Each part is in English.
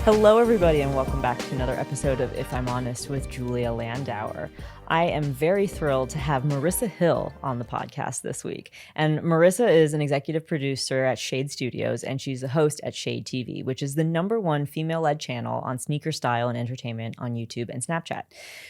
Hello, everybody, and welcome back to another episode of If I'm Honest with Julia Landauer. I am very thrilled to have Marissa Hill on the podcast this week. And Marissa is an executive producer at Shade Studios, and she's a host at Shade TV, which is the #1 female-led channel on sneaker style and entertainment on YouTube and Snapchat.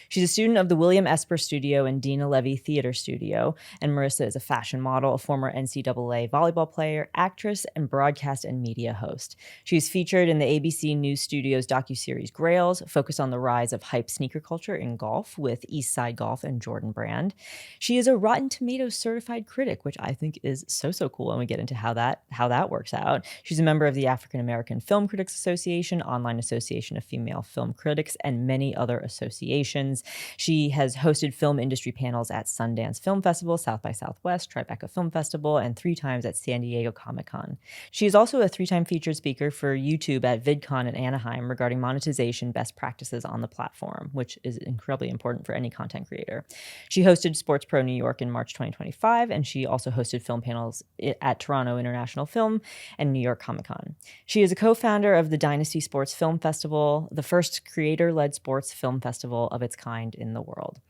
She's a student of the William Esper Studio and Dina Levy Theater Studio, and Marissa is a fashion model, a former NCAA volleyball player, actress, and broadcast and media host. She's featured in the ABC News Studios docuseries Grails, focused on the rise of hype sneaker culture in golf with Eastside Golf and Jordan Brand. She is a Rotten Tomatoes certified critic, which I think is so cool, and we get into how that works out. She's a member of the African American Film Critics Association, Online Association of Female Film Critics, and many other associations. She has hosted film industry panels at Sundance Film Festival, South by Southwest, Tribeca Film Festival, and 3 times at San Diego Comic-Con. She is also a 3-time featured speaker for YouTube at VidCon in Anaheim regarding monetization best practices on the platform, which is incredibly important for any content creator. She hosted Sports Pro New York in March 2025, and she also hosted film panels at Toronto International Film and New York Comic-Con. She is a co-founder of the Dynasty Sports Film Festival, the first creator-led sports film festival of its kind in the world.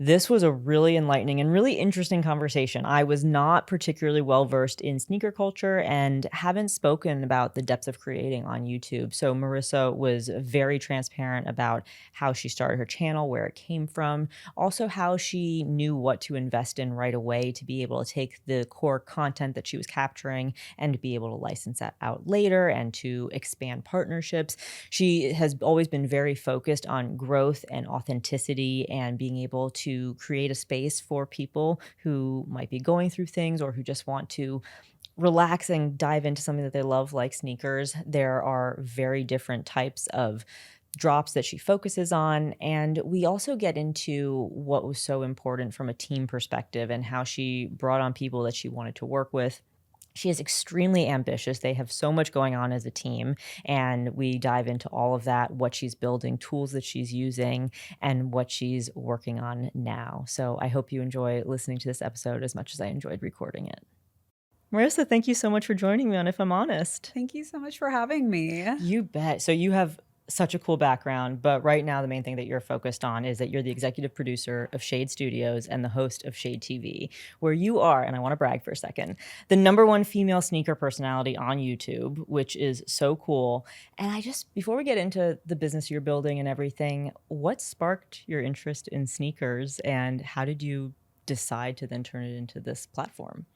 This was a really enlightening and really interesting conversation. I was not particularly well-versed in sneaker culture and haven't spoken about the depths of creating on YouTube. So Marissa was very transparent about how she started her channel, where it came from, also how she knew what to invest in right away to be able to take the core content that she was capturing and to be able to license that out later and to expand partnerships. She has always been very focused on growth and authenticity and being able to create a space for people who might be going through things or who just want to relax and dive into something that they love, like sneakers. There are very different types of drops that she focuses on. And we also get into what was so important from a team perspective and how she brought on people that she wanted to work with. She is extremely ambitious. They have so much going on as a team, and we dive into all of that, what she's building, tools that she's using, and what she's working on now. So I hope you enjoy listening to this episode as much as I enjoyed recording it. Marissa, thank you so much for joining me on If I'm Honest. Thank you so much for having me. You bet. So you have such a cool background, but right now the main thing that you're focused on is that you're the executive producer of Shade Studios and the host of Shade TV, where you are, and I want to brag for a second, the #1 female sneaker personality on YouTube, which is so cool. And before we get into the business you're building and everything, what sparked your interest in sneakers and how did you decide to then turn it into this platform?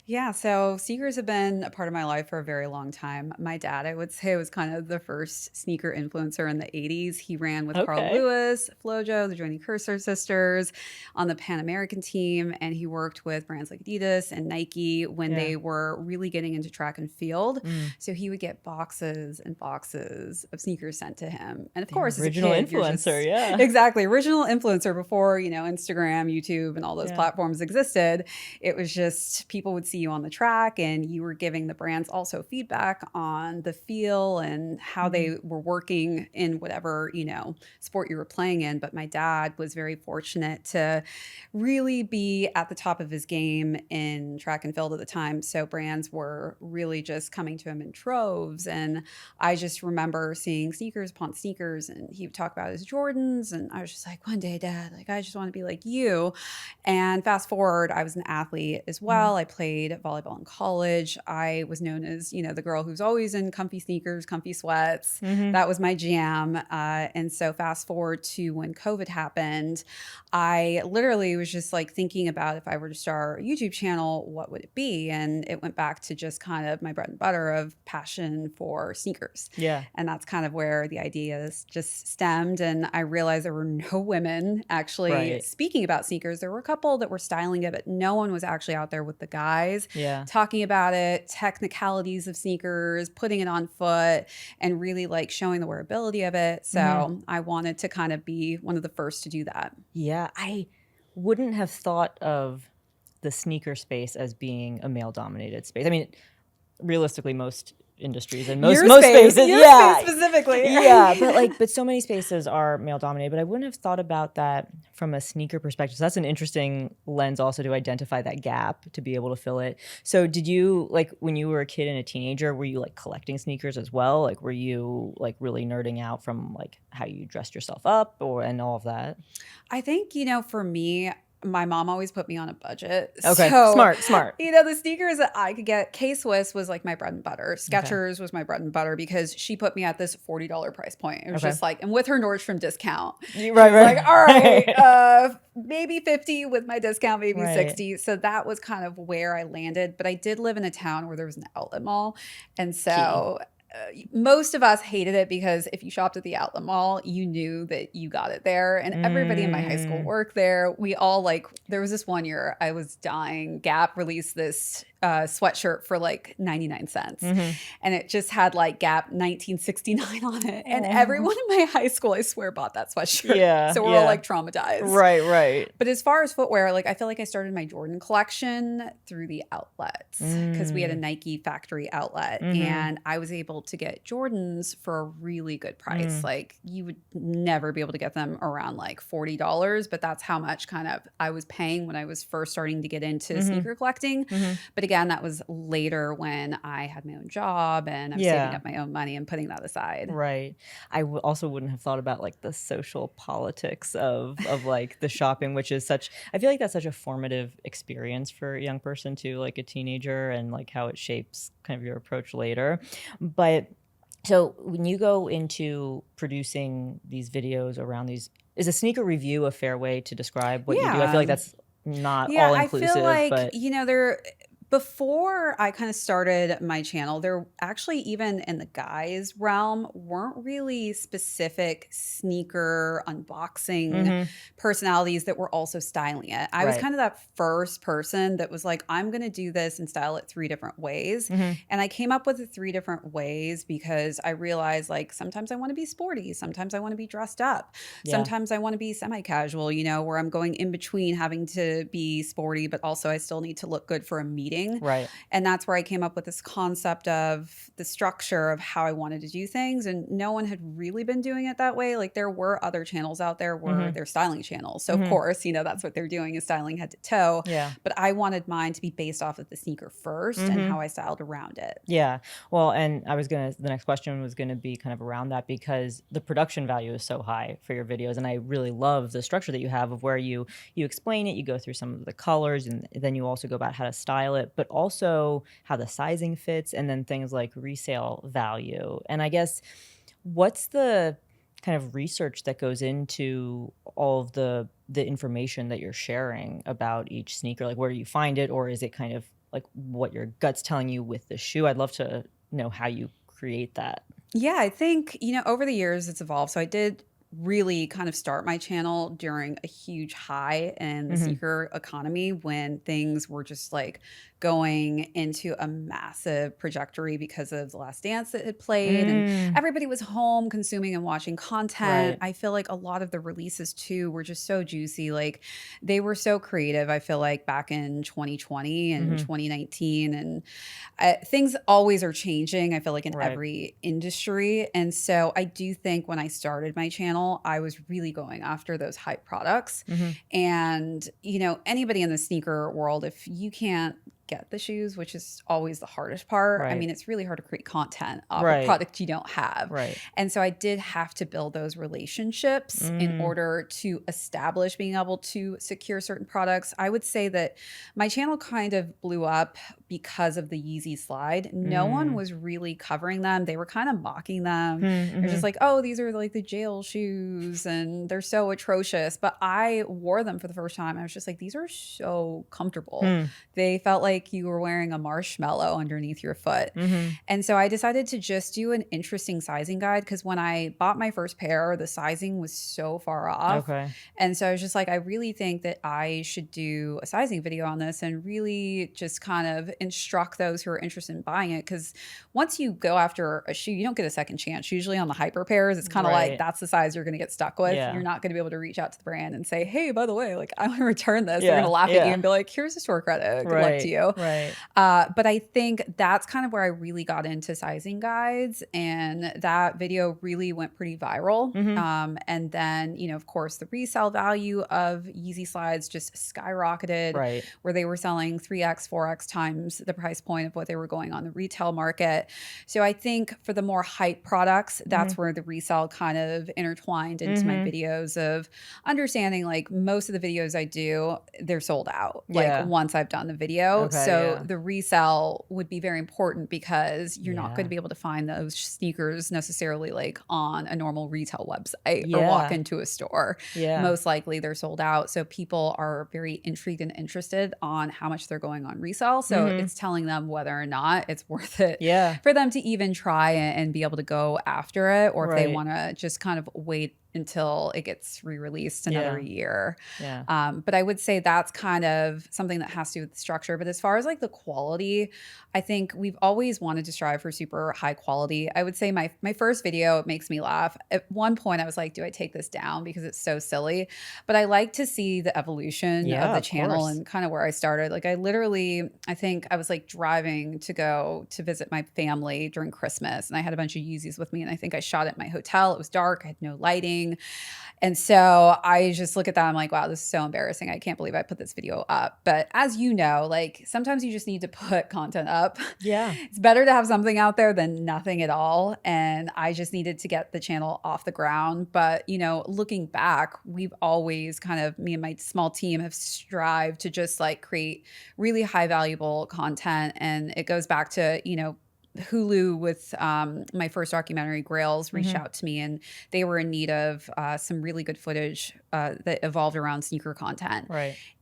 Yeah, so sneakers have been a part of my life for a very long time. My dad, I would say, was kind of the first sneaker influencer in the 80s. He ran with Carl Lewis, Flojo, the Joanie Cursor sisters on the Pan American team, and he worked with brands like Adidas and Nike when they were really getting into track and field. So he would get boxes and boxes of sneakers sent to him. And of course, original as a kid, influencer, Exactly, original influencer before, Instagram, YouTube, and all those platforms existed. It was just people would see you on the track and you were giving the brands also feedback on the feel and how they were working in whatever, sport you were playing in. But my dad was very fortunate to really be at the top of his game in track and field at the time. So brands were really just coming to him in troves. And I just remember seeing sneakers upon sneakers, and he would talk about his Jordans. And I was just like, one day, Dad, I just want to be like you. And fast forward, I was an athlete as well. I played volleyball in college. I was known as, the girl who's always in comfy sneakers, comfy sweats. That was my jam. And so fast forward to when COVID happened, I literally was just thinking about if I were to start a YouTube channel, what would it be? And it went back to just kind of my bread and butter of passion for sneakers. Yeah. And that's kind of where the ideas just stemmed. And I realized there were no women actually speaking about sneakers. There were a couple that were styling it, but no one was actually out there with the guys talking about it, technicalities of sneakers, putting it on foot, and really showing the wearability of it. So I wanted to kind of be one of the first to do that. Yeah, I wouldn't have thought of the sneaker space as being a male-dominated space. I mean, realistically most industries and Your most space, spaces. your Yeah. space specifically. Yeah. But so many spaces are male dominated, but I wouldn't have thought about that from a sneaker perspective. So that's an interesting lens also to identify that gap to be able to fill it. So did you, like, when you were a kid and a teenager, were you like collecting sneakers as well? Like, were you like really nerding out from like how you dressed yourself up and all of that? I think, for me, my mom always put me on a budget. Okay. So, Smart. the sneakers that I could get, K-Swiss was like my bread and butter. Okay. Skechers was my bread and butter because she put me at this $40 price point. It was Okay. just like, and with her Nordstrom discount, Right. like, all right, maybe 50 with my discount, maybe Right. 60. So that was kind of where I landed. But I did live in a town where there was an outlet mall. And so most of us hated it because if you shopped at the outlet mall, you knew that you got it there. And everybody in my high school worked there. We all there was this one year I was dying. Gap released this sweatshirt for like 99 cents. And it just had like Gap 1969 on it. And everyone in my high school, I swear, bought that sweatshirt. Yeah. So we're all like traumatized. Right. But as far as footwear, like I feel like I started my Jordan collection through the outlets because we had a Nike factory outlet and I was able to get Jordans for a really good price. Like you would never be able to get them around like $40, but that's how much kind of I was paying when I was first starting to get into sneaker collecting. But again, that was later when I had my own job and I'm saving up my own money and putting that aside. Right. I also wouldn't have thought about like the social politics of like the shopping, which is I feel like that's such a formative experience for a young person too, like a teenager, and like how it shapes kind of your approach later. But so when you go into producing these videos around these, is a sneaker review a fair way to describe what you do? I feel like that's not all inclusive. I feel like, but before I kind of started my channel, there actually, even in the guys realm, weren't really specific sneaker unboxing personalities that were also styling it. I was kind of that first person that was like, I'm going to do this and style it 3 different ways. And I came up with the 3 different ways because I realized like sometimes I want to be sporty. Sometimes I want to be dressed up. Sometimes I want to be semi-casual, where I'm going in between having to be sporty, but also I still need to look good for a meeting. Right. And that's where I came up with this concept of the structure of how I wanted to do things. And no one had really been doing it that way. Like there were other channels out there where they're styling channels. So of course, that's what they're doing is styling head to toe. Yeah. But I wanted mine to be based off of the sneaker first and how I styled around it. Yeah. Well, and the next question was going to be kind of around that because the production value is so high for your videos. And I really love the structure that you have of where you explain it, you go through some of the colors, and then you also go about how to style it, but also how the sizing fits, and then things like resale value. And I guess what's the kind of research that goes into all of the information that you're sharing about each sneaker? Like where do you find it, or is it kind of like what your gut's telling you with the shoe? I'd love to know how you create that. Yeah, I think, over the years it's evolved. So I did really kind of start my channel during a huge high in the sneaker economy when things were just like going into a massive trajectory because of The Last Dance that had played and everybody was home consuming and watching content. I feel like a lot of the releases too were just so juicy. Like they were so creative. I feel like back in 2020 and 2019 and things always are changing. I feel like in every industry. And so I do think when I started my channel, I was really going after those hype products. And, anybody in the sneaker world, if you can't get the shoes, which is always the hardest part. I mean, it's really hard to create content off a product you don't have. And so I did have to build those relationships in order to establish being able to secure certain products. I would say that my channel kind of blew up because of the Yeezy slide. No one was really covering them. They were kind of mocking them. They're just like, oh, these are like the jail shoes and they're so atrocious. But I wore them for the first time. I was just like, these are so comfortable. They felt like you were wearing a marshmallow underneath your foot. And so I decided to just do an interesting sizing guide because when I bought my first pair, the sizing was so far off. And so I was just like, I really think that I should do a sizing video on this and really just kind of instruct those who are interested in buying it. Because once you go after a shoe, you don't get a second chance. Usually on the hyper pairs, it's kind of like that's the size you're going to get stuck with. Yeah. You're not going to be able to reach out to the brand and say, hey, by the way, like I want to return this. They're going to laugh at you and be like, here's a store credit. Good luck to you. Right. But I think that's kind of where I really got into sizing guides, and that video really went pretty viral. And then, you know, of course, the resale value of Yeezy slides just skyrocketed, where they were selling 3x, 4x times the price point of what they were going on the retail market. So I think for the more hype products, that's where the resale kind of intertwined into my videos of understanding, like most of the videos I do, they're sold out like once I've done the video. So the resale would be very important because you're not going to be able to find those sneakers necessarily like on a normal retail website or walk into a store. Most likely they're sold out. So people are very intrigued and interested on how much they're going on resale. So it's telling them whether or not it's worth it for them to even try and be able to go after it, or if they want to just kind of wait until it gets re-released another year. But I would say that's kind of something that has to do with the structure. But as far as like the quality, I think we've always wanted to strive for super high quality. I would say my first video, it makes me laugh. At one point I was like, do I take this down because it's so silly? But I like to see the evolution of the channel and kind of where I started. Like I think I was like driving to go to visit my family during Christmas, and I had a bunch of Yeezys with me, and I think I shot at my hotel. It was dark. I had no lighting. And so I just look at that. I'm like, wow, this is so embarrassing. I can't believe I put this video up. But as you know, like sometimes you just need to put content up. It's better to have something out there than nothing at all. And I just needed to get the channel off the ground. But, you know, looking back, we've always kind of, me and my small team have strived to just like create really high valuable content. And it goes back to, you know, Hulu with my first documentary, Grails, reached out to me, and they were in need of some really good footage that evolved around sneaker content.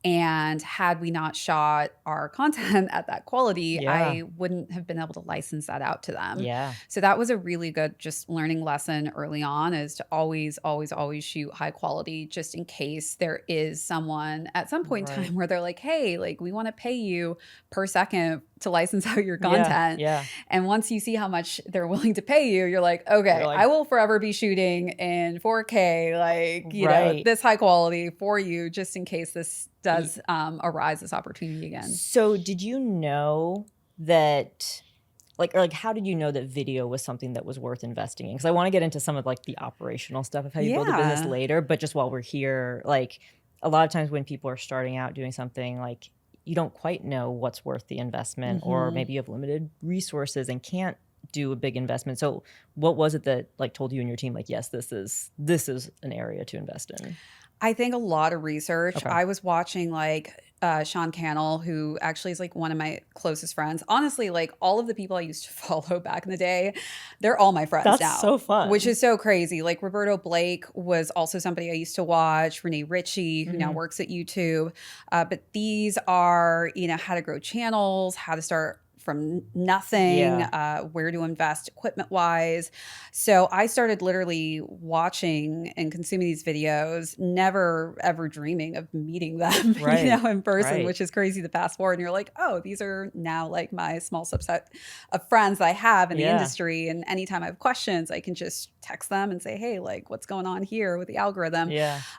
And had we not shot our content at that quality, I wouldn't have been able to license that out to them. So that was a really good just learning lesson early on, is to always, always, always shoot high quality, just in case there is someone at some point in time where they're like, hey, like we want to pay you per second to license out your content. And once you see how much they're willing to pay you, you're like, okay, I will forever be shooting in 4K, like, you know, this high quality for you, just in case this does arise, this opportunity again. So did you know that, like how did you know that video was something that was worth investing in? Because I want to get into some of like the operational stuff of how you build a business later. But just while we're here, like a lot of times when people are starting out doing something, like you don't quite know what's worth the investment, or maybe you have limited resources and can't do a big investment. So what was it that like told you and your team, like, yes, this is an area to invest in? I think a lot of research. I was watching like Sean Cannell, who actually is like one of my closest friends. Honestly, like all of the people I used to follow back in the day, they're all my friends now. That's so fun. Which is so crazy. Like Roberto Blake was also somebody I used to watch. Renee Ritchie, who now works at YouTube. But these are, you know, how to grow channels, how to start from nothing, where to invest equipment wise. So I started literally watching and consuming these videos, never ever dreaming of meeting them, you know, in person, which is crazy to fast forward. And you're like, oh, these are now like my small subset of friends that I have in the industry. And anytime I have questions, I can just text them and say, hey, like what's going on here with the algorithm?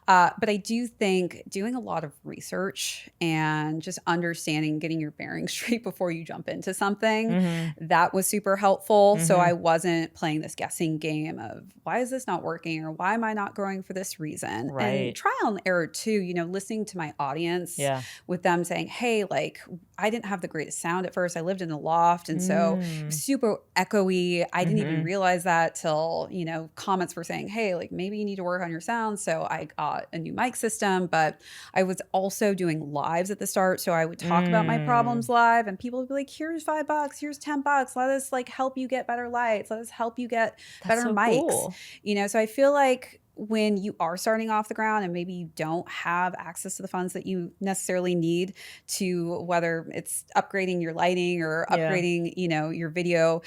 But I do think doing a lot of research and just understanding, getting your bearings straight before you jump into something, that was super helpful. So I wasn't playing this guessing game of why is this not working, or why am I not growing for this reason? And trial and error too, you know, listening to my audience with them saying, hey, like I didn't have the greatest sound at first. I lived in a loft, and so it was super echoey. I didn't even realize that till, you know, comments were saying, hey, like maybe you need to work on your sound. So I got a new mic system, but I was also doing lives at the start. So I would talk about my problems live, and people would be like, here's $5, here's $10. Let us like help you get better lights. Let us help you get better mics. Cool. You know, so I feel like when you are starting off the ground and maybe you don't have access to the funds that you necessarily need to, whether it's upgrading your lighting or upgrading, you know, your video,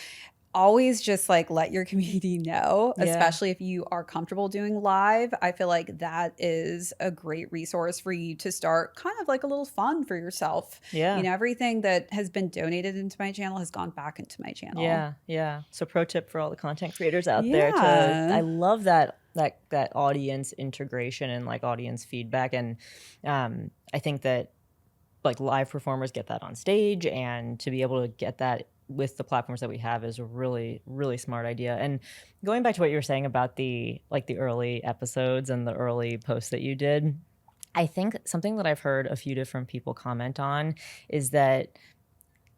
always just like let your community know, Yeah. especially if you are comfortable doing live. I feel like that is a great resource for you to start kind of like a little fun for yourself. Yeah. You know, everything that has been donated into my channel has gone back into my channel. Yeah. Yeah. So pro tip for all the content creators out there I Yeah. love that audience integration and like audience feedback. And I think that like live performers get that on stage, and to be able to get that with the platforms that we have is a really, really smart idea. And going back to what you were saying about the early episodes and the early posts that you did, I think something that I've heard a few different people comment on is that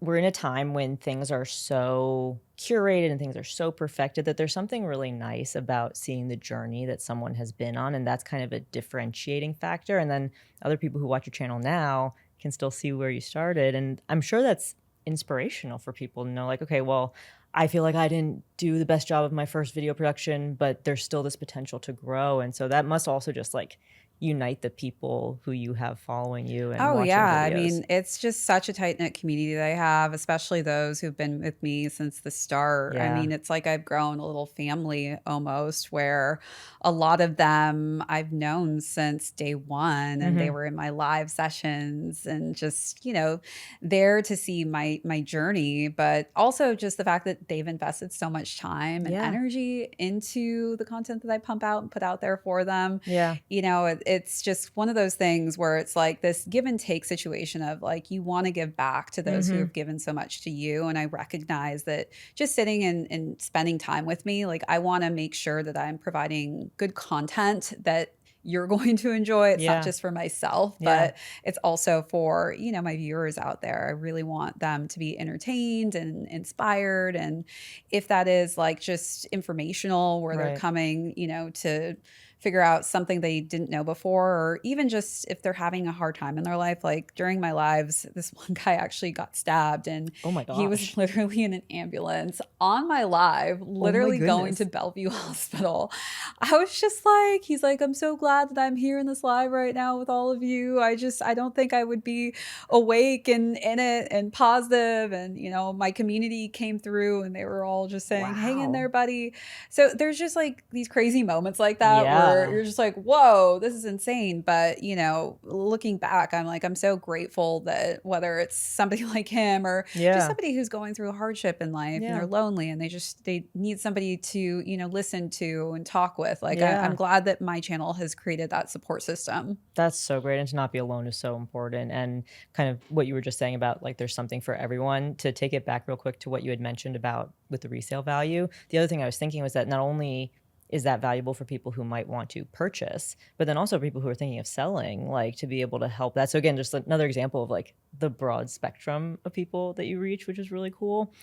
we're in a time when things are so curated and things are so perfected that there's something really nice about seeing the journey that someone has been on, and that's kind of a differentiating factor. And then other people who watch your channel now can still see where you started, and I'm sure that's inspirational for people to know, like, okay, well, I feel like I didn't do the best job of my first video production, but there's still this potential to grow. And so that must also just like unite the people who you have following you and Oh, watching yeah. I videos. mean, it's just such a tight knit community that I have, especially those who've been with me since the start. I Yeah. mean, it's like I've grown a little family almost, where a lot of them I've known since day one, and they were in my live sessions and just, you know, there to see my journey, but also just the fact that they've invested so much time and energy into the content that I pump out and put out there for them. Yeah. You know, it's just one of those things where it's like this give and take situation of like, you want to give back to those who have given so much to you. And I recognize that just sitting and spending time with me, like I want to make sure that I'm providing good content that you're going to enjoy. It's not just for myself, but it's also for, you know, my viewers out there. I really want them to be entertained and inspired. And if that is like just informational, where they're coming, you know, to figure out something they didn't know before, or even just if they're having a hard time in their life. Like during my lives, this one guy actually got stabbed, and oh my gosh, he was literally in an ambulance on my live, literally going to Bellevue Hospital. I was just like, he's like, I'm so glad that I'm here in this live right now with all of you. I don't think I would be awake and in it and positive. And, you know, my community came through and they were all just saying, hang in there, buddy. So there's just like these crazy moments like that where you're just like, whoa, this is insane. But, you know, looking back, I'm like, I'm so grateful that whether it's somebody like him or just somebody who's going through a hardship in life and they're lonely and they need somebody to, you know, listen to and talk with. Like, I'm glad that my channel has created that support system. That's so great. And to not be alone is so important. And kind of what you were just saying about like, there's something for everyone. To take it back real quick to what you had mentioned about with the resale value, the other thing I was thinking was that not only is that valuable for people who might want to purchase, but then also people who are thinking of selling, like to be able to help that. So again, just another example of like the broad spectrum of people that you reach, which is really cool.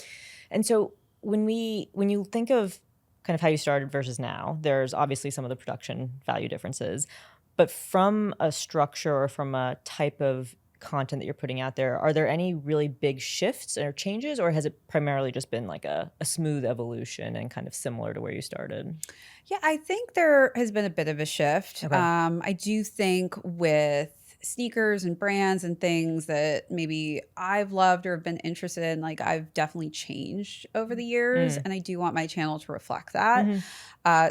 And so when you think of kind of how you started versus now, there's obviously some of the production value differences, but from a structure or from a type of content that you're putting out there, are there any really big shifts or changes, or has it primarily just been like a smooth evolution and kind of similar to where you started? Yeah, I think there has been a bit of a shift. Okay. I do think with sneakers and brands and things that maybe I've loved or have been interested in, like I've definitely changed over the years, and I do want my channel to reflect that.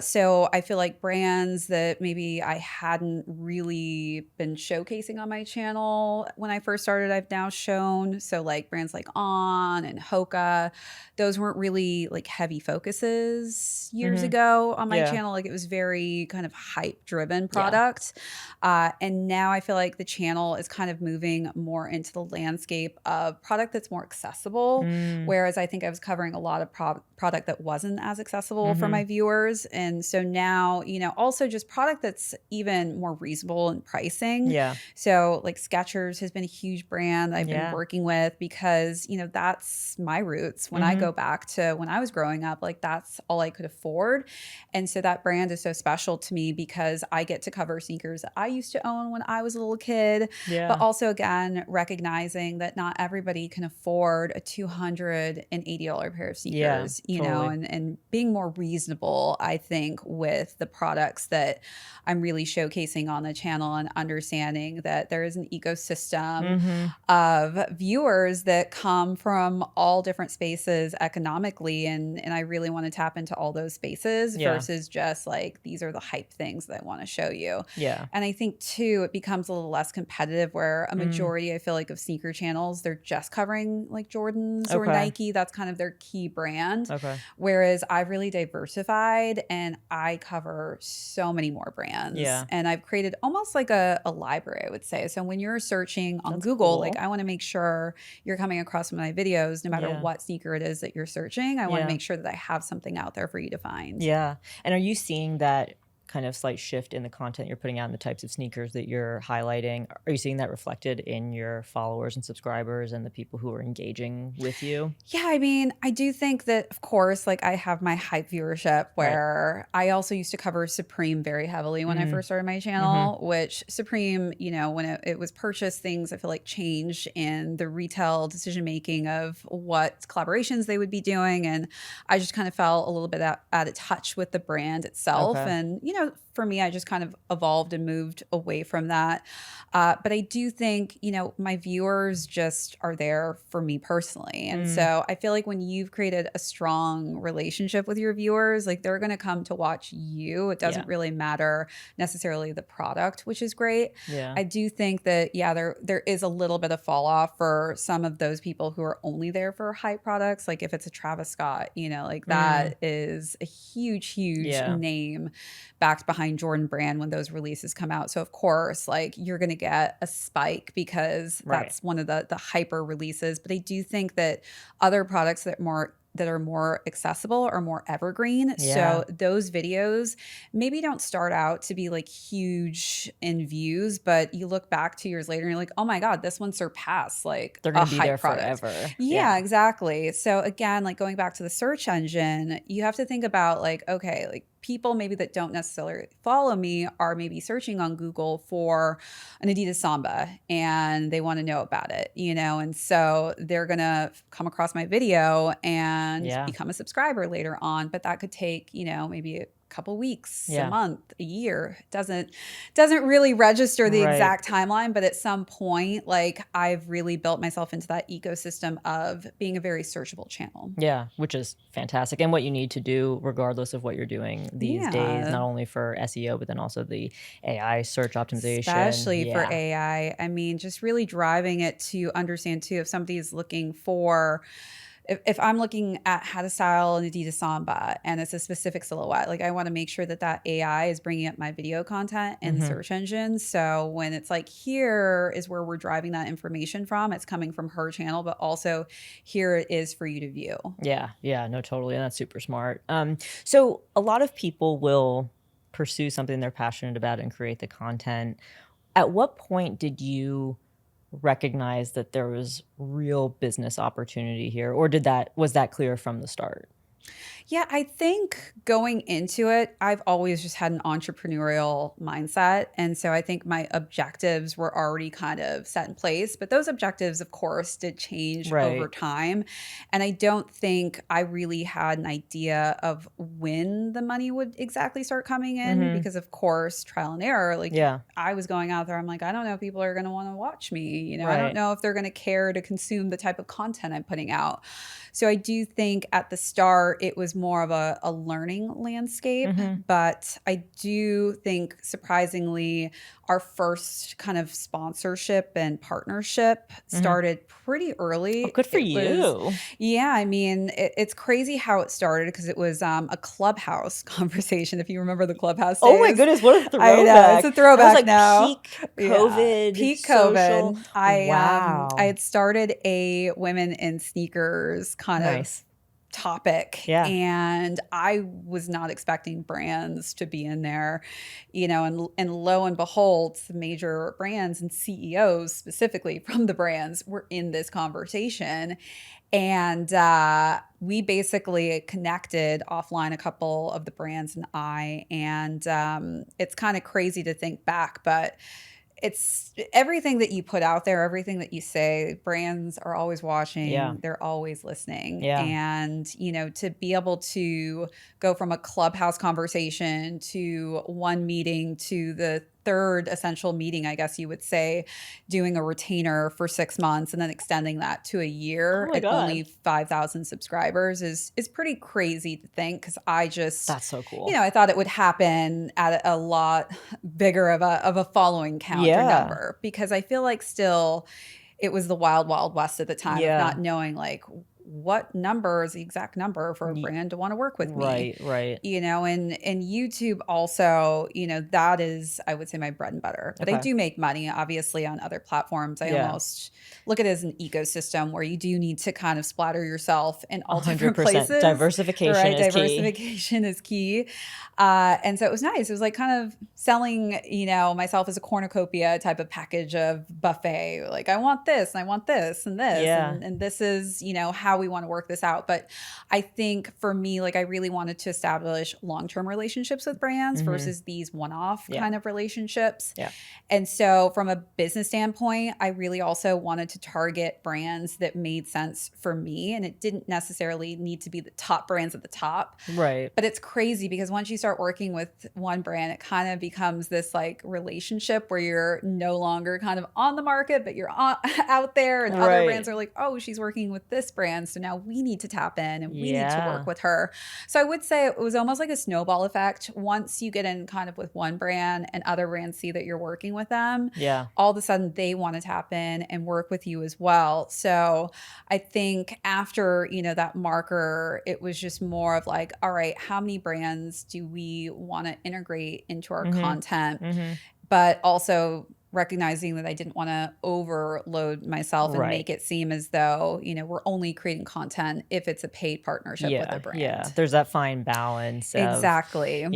So I feel like brands that maybe I hadn't really been showcasing on my channel when I first started, I've now shown. So like brands like On and Hoka, those weren't really like heavy focuses years ago on my channel. Like it was very kind of hype driven product. And now I feel like the channel is kind of moving more into the landscape of product that's more accessible. Whereas I think I was covering a lot of product that wasn't as accessible for my viewers. And so now, you know, also just product that's even more reasonable in pricing. So like Skechers has been a huge brand I've been working with because, you know, that's my roots. When I go back to when I was growing up, like that's all I could afford. And so that brand is so special to me because I get to cover sneakers that I used to own when I was a little kid. But also, again, recognizing that not everybody can afford a $280 pair of sneakers. you know, and being more reasonable, I think, with the products that I'm really showcasing on the channel, and understanding that there is an ecosystem of viewers that come from all different spaces economically. And I really want to tap into all those spaces versus just like, these are the hype things that I want to show you. Yeah. And I think too, it becomes a little less competitive, where a majority, I feel like, of sneaker channels, they're just covering like Jordans or Nike. That's kind of their key brand. Whereas I've really diversified, and I cover so many more brands. Yeah. And I've created almost like a library, I would say. So when you're searching on Google, like, I want to make sure you're coming across my videos, no matter what sneaker it is that you're searching. I want to make sure that I have something out there for you to find. Yeah. And are you seeing that kind of slight shift in the content you're putting out and the types of sneakers that you're highlighting? Are you seeing that reflected in your followers and subscribers and the people who are engaging with you? Yeah, I mean, I do think that, of course, like, I have my hype viewership, where I also used to cover Supreme very heavily when I first started my channel, which Supreme, you know, when it was purchased, things I feel like changed in the retail decision making of what collaborations they would be doing. And I just kind of fell a little bit out of touch with the brand itself. And, you know, for me, I just kind of evolved and moved away from that. But I do think, you know, my viewers just are there for me personally. And so I feel like when you've created a strong relationship with your viewers, like, they're going to come to watch you. It doesn't really matter necessarily the product, which is great. I do think that, there is a little bit of fall off for some of those people who are only there for hype products. Like, if it's a Travis Scott, you know, like, that is a huge name backed behind Jordan Brand when those releases come out. So of course, like, you're going to get a spike because that's one of the hyper releases. But I do think that other products that are more accessible or more evergreen. So those videos maybe don't start out to be like huge in views, but you look back 2 years later and you're like, oh my God, this one surpassed like they're going to be there product. forever. Yeah, exactly. So again, like, going back to the search engine, you have to think about like, okay, like, people maybe that don't necessarily follow me are maybe searching on Google for an Adidas Samba and they want to know about it, you know? And so they're going to come across my video and become a subscriber later on. But that could take, you know, maybe a couple weeks, a month, a year. Doesn't really register the exact timeline, but at some point, like, I've really built myself into that ecosystem of being a very searchable channel. Yeah, which is fantastic, and what you need to do regardless of what you're doing these days, not only for SEO, but then also the AI search optimization. Especially for AI. I mean, just really driving it to understand too, if somebody is looking for, if I'm looking at how to style an Adidas Samba and it's a specific silhouette, like, I want to make sure that that AI is bringing up my video content in the search engine. So when it's like, here is where we're driving that information from, it's coming from her channel, but also here it is for you to view. Yeah, no, totally. And that's super smart. So a lot of people will pursue something they're passionate about and create the content. At what point did you recognize that there was real business opportunity here, or was that clear from the start? Yeah, I think going into it, I've always just had an entrepreneurial mindset. And so I think my objectives were already kind of set in place. But those objectives, of course, did change over time. And I don't think I really had an idea of when the money would exactly start coming in because, of course, trial and error. Like, I was going out there, I'm like, I don't know if people are going to want to watch me. You know, I don't know if they're going to care to consume the type of content I'm putting out. So I do think at the start, it was more of a learning landscape. But I do think, surprisingly, our first kind of sponsorship and partnership started pretty early. Oh, good for you. Yeah, I mean, it's crazy how it started because it was a Clubhouse conversation, if you remember the Clubhouse days. Oh my goodness, what a throwback. I know, it's a throwback like now. Peak COVID. Peak COVID. Social. I had started a women in sneakers kind of topic. And I was not expecting brands to be in there, you know, and lo and behold, the major brands and CEOs specifically from the brands were in this conversation. And we basically connected offline, a couple of the brands and I, and it's kind of crazy to think back, but it's everything that you put out there, everything that you say, brands are always watching, they're always listening. And, to be able to go from a Clubhouse conversation to one meeting to the third essential meeting, I guess you would say, doing a retainer for 6 months and then extending that to a year at only 5,000 subscribers is pretty crazy to think, because that's so cool. I thought it would happen at a lot bigger of a following count or number, because I feel like still it was the wild, wild west at the time of not knowing like what number is the exact number for a brand to want to work with me. Right. And YouTube also, that is, I would say, my bread and butter. But I do make money, obviously, on other platforms. I almost look at it as an ecosystem where you do need to kind of splatter yourself in all different places. Diversification is Diversification is key. And so it was nice. It was like kind of selling, myself as a cornucopia type of package of buffet. Like, I want this and I want this and this. And this is, how we want to work this out. But I think for me, like, I really wanted to establish long-term relationships with brands versus these one-off kind of relationships. And so from a business standpoint, I really also wanted to target brands that made sense for me. And it didn't necessarily need to be the top brands at the top. Right. But it's crazy because once you start working with one brand, it kind of becomes this like relationship where you're no longer kind of on the market, but you're out there, and other brands are like, oh, she's working with this brand, so now we need to tap in and we need to work with her. So I would say it was almost like a snowball effect. Once you get in kind of with one brand and other brands see that you're working with them, all of a sudden they want to tap in and work with you as well. So I think after, that marker, it was just more of like, all right, how many brands do we want to integrate into our content? But also recognizing that I didn't want to overload myself and make it seem as though, we're only creating content if it's a paid partnership with a brand. Yeah, there's that fine balance. Exactly.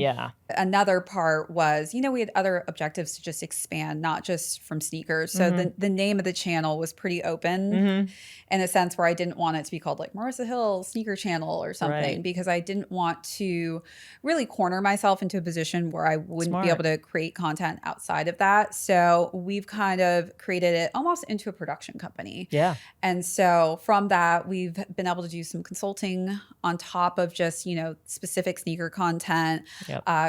Another part was, we had other objectives to just expand, not just from sneakers. So the name of the channel was pretty open in a sense where I didn't want it to be called like Marissa Hill Sneaker Channel or something, because I didn't want to really corner myself into a position where I wouldn't be able to create content outside of that. So we've kind of created it almost into a production company. And so from that, we've been able to do some consulting on top of just, specific sneaker content.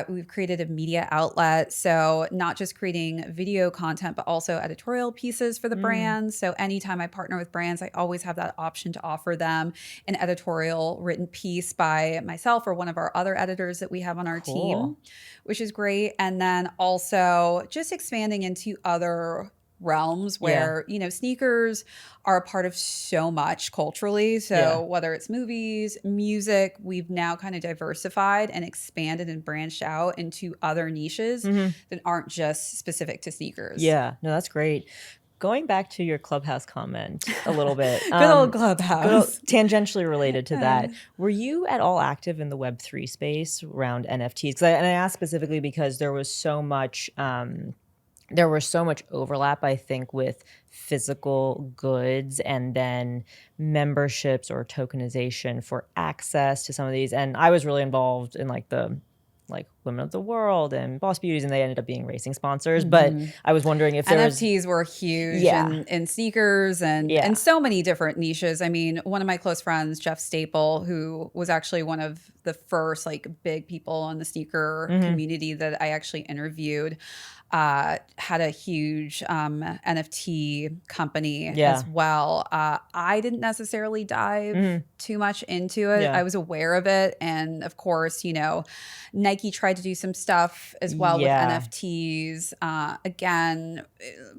We've created a media outlet. So not just creating video content, but also editorial pieces for the brands. So anytime I partner with brands, I always have that option to offer them an editorial written piece by myself or one of our other editors that we have on our team, which is great. And then also just expanding into other realms where sneakers are a part of so much culturally. So whether it's movies, music, we've now kind of diversified and expanded and branched out into other niches that aren't just specific to sneakers. No, that's great. Going back to your Clubhouse comment a little bit. Good old Clubhouse. Tangentially related to that, were you at all active in the Web3 space around NFTs? And I asked specifically because there was so much overlap, I think, with physical goods and then memberships or tokenization for access to some of these. And I was really involved in like the Women of the World and Boss Beauties, and they ended up being racing sponsors. But I was wondering if there NFTs were huge in sneakers and so many different niches. I mean, one of my close friends, Jeff Staple, who was actually one of the first like big people in the sneaker community that I actually interviewed, had a huge NFT company as well. I didn't necessarily dive too much into it. I was aware of it. And of course, Nike tried to do some stuff as well with NFTs. Again,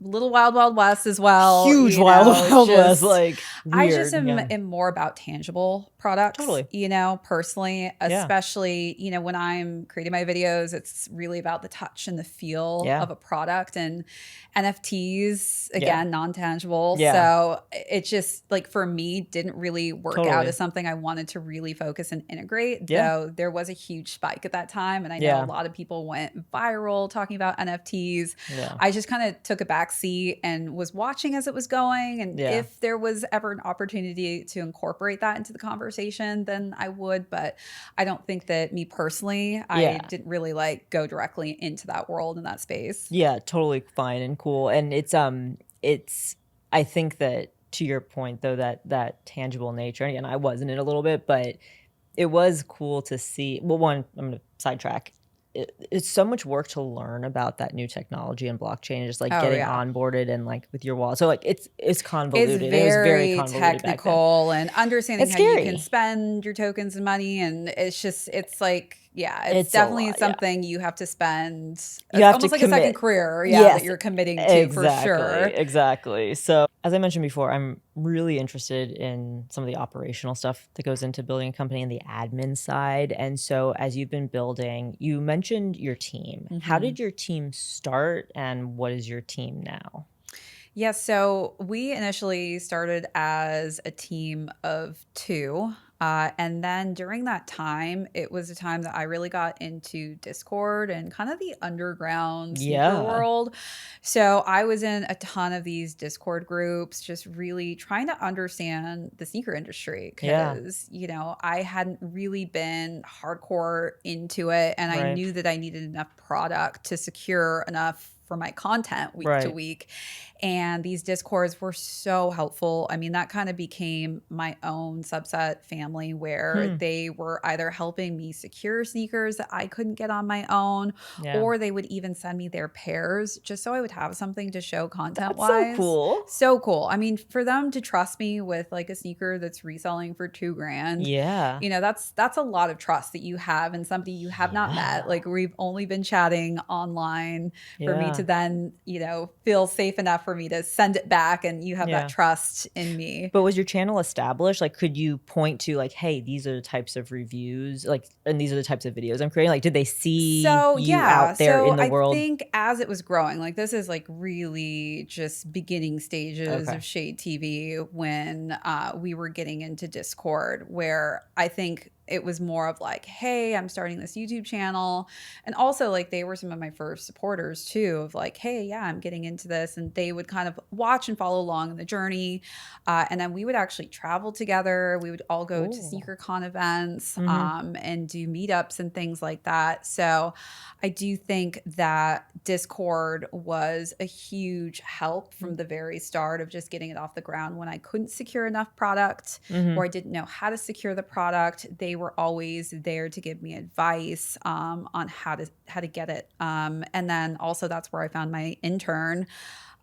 little wild, wild west as well. Huge wild, wild west. Like weird. I just am more about tangible products, personally, especially, when I'm creating my videos, it's really about the touch and the feel of a product, and NFTs, again, non-tangible. So it just like for me didn't really work out as something I wanted to really focus and integrate, though there was a huge spike at that time. And I know a lot of people went viral talking about NFTs. I just kind of took a back seat and was watching as it was going. And if there was ever an opportunity to incorporate that into the conversation, then I would. But I don't think that me personally, I didn't really like go directly into that world in that space. space. Yeah, totally fine and cool. And I think that to your point though, that tangible nature, and again, I was in it a little bit, but it was cool to see. Well, one, I'm going to sidetrack. It's so much work to learn about that new technology and blockchain, and just like Oh getting yeah. onboarded and like with your wallet. So like it's It's convoluted. It was very very convoluted back then. technical, and understanding It's how you can scary. spend your tokens and money. And it's like, yeah, it's It's a definitely lot. Yeah. something you have to spend. You It's have to almost like a second commit. career, yeah, that Yes, you're committing to for exactly, sure. exactly. So as I mentioned before, I'm really interested in some of the operational stuff that goes into building a company and the admin side. And so as you've been building, you mentioned your team. How Mhm. did your team start and what is your team now? Yeah, so we initially started as a team of two. And then during that time, it was a time that I really got into Discord and kind of the underground sneaker Yeah. world. So I was in a ton of these Discord groups, just really trying to understand the sneaker industry Yeah. because, I hadn't really been hardcore into it. And I Right. knew that I needed enough product to secure enough for my content week to Right. week. And these discords were so helpful. I mean, that kind of became my own subset family where Hmm. they were either helping me secure sneakers that I couldn't get on my own, Yeah. or they would even send me their pairs just so I would have something to show content That's so wise. cool. So cool. I mean, for them to trust me with like a sneaker that's reselling for $2,000, Yeah. that's a lot of trust that you have in somebody you have not Yeah. met. Like, we've only been chatting online for me to Yeah. then, feel safe enough for me to send it back, and you have that Yeah. trust in me. But was your channel established? Like, could you point to like, hey, these are the types of reviews, like, and these are the types of videos I'm creating? Like, did they see So, you yeah. out there So, in the I world? think as it was growing, like, this is like really just beginning stages Okay. of Shade TV when we were getting into Discord, where I think it was more of like, hey, I'm starting this YouTube channel. And also, like, they were some of my first supporters too, of like, hey, yeah, I'm getting into this. And they would kind of watch and follow along in the journey. And then we would actually travel together. We would all go to Cool. SneakerCon events Mm-hmm. and do meetups and things like that. So I do think that Discord was a huge help from the very start of just getting it off the ground. When I couldn't secure enough product Mm-hmm. or I didn't know how to secure the product, they were always there to give me advice on how to get it. And then also that's where I found my intern.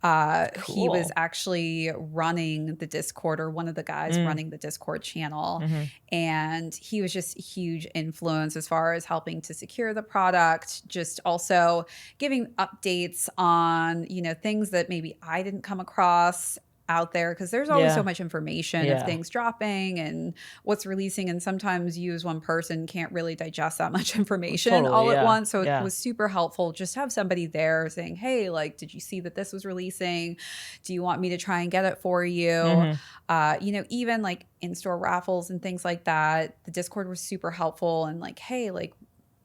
He was Cool. actually running the Discord, or one of the guys Mm. running the Discord channel. Mm-hmm. And he was just a huge influence as far as helping to secure the product, just also giving updates on, things that maybe I didn't come across out there, because there's always so Yeah. much information of Yeah. things dropping and what's releasing, and sometimes you as one person can't really digest that much information Totally. all at Yeah. once. So it Yeah. was super helpful just to have somebody there saying, hey, like, did you see that this was releasing? Do you want me to try and get it for you? Mm-hmm. Even like in-store raffles and things like that, the Discord was super helpful, and like, hey, like,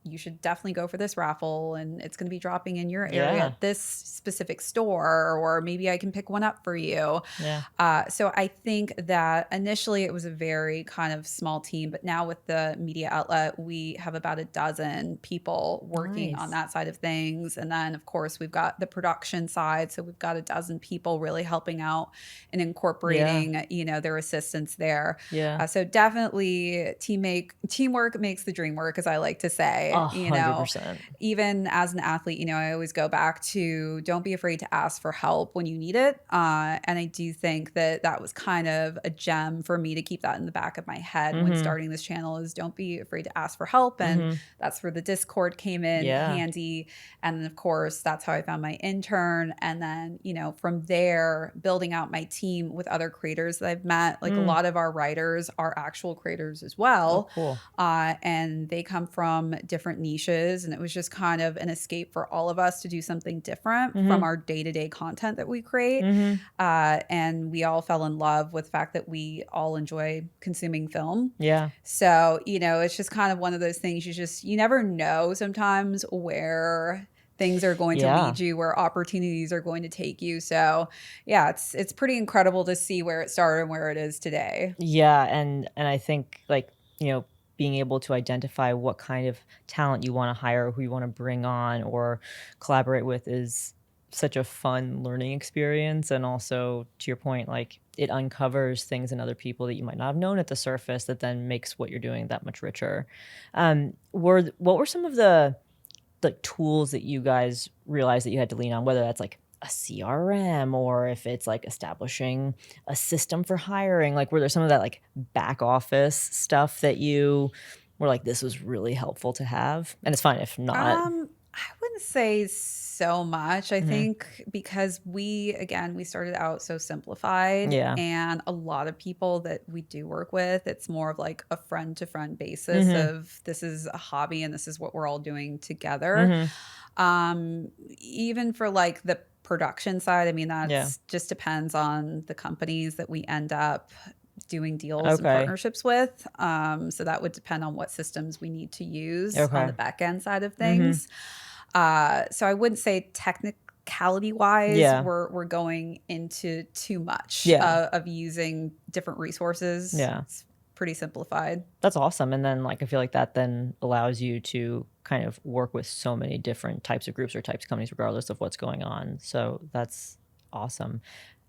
you should definitely go for this raffle, and it's going to be dropping in your area Yeah. at this specific store, or maybe I can pick one up for you. Yeah. So I think that initially it was a very kind of small team, but now with the media outlet, we have about a dozen people working on Nice. that side of things. And then of course we've got the production side. So we've got a dozen people really helping out and incorporating, their assistance there. Yeah. So definitely teamwork makes the dream work, as I like to say. 100%. Even as an athlete, I always go back to don't be afraid to ask for help when you need it. And I do think that was kind of a gem for me to keep that in the back of my head when Mm-hmm. starting this channel, is don't be afraid to ask for help. And Mm-hmm. that's where the Discord came in Yeah. handy. And then of course, that's how I found my intern. And then, from there, building out my team with other creators that I've met. Like, a lot of our writers are actual creators as Oh, well. cool. And they come from different niches, and it was just kind of an escape for all of us to do something different from our day-to-day content that we create. Mm-hmm. And we all fell in love with the fact that we all enjoy consuming film. Yeah. So, it's just kind of one of those things, you never know sometimes where things are going to Yeah. lead you, where opportunities are going to take you. So yeah, it's pretty incredible to see where it started and where it is today. Yeah. And I think, like, being able to identify what kind of talent you want to hire, who you want to bring on or collaborate with is such a fun learning experience. And also, to your point, like it uncovers things in other people that you might not have known at the surface that then makes what you're doing that much richer. What were some of the tools that you guys realized that you had to lean on, whether that's like a CRM or if it's like establishing a system for hiring? Like, were there some of that like back office stuff that you were like, this was really helpful to have? And it's fine if not. I wouldn't say so much. I think because we started out so simplified, Yeah. and a lot of people that we do work with, it's more of like a friend to friend basis of this is a hobby and this is what we're all doing together. Even for like the production side, I mean, that's just depends on the companies that we end up doing deals and partnerships with. So that would depend on what systems we need to use on the back end side of things. So I wouldn't say technicality wise, we're going into too much of using different resources. It's pretty simplified. That's awesome. And then like I feel like that then allows you to kind of work with so many different types of groups or types of companies regardless of what's going on. So that's awesome.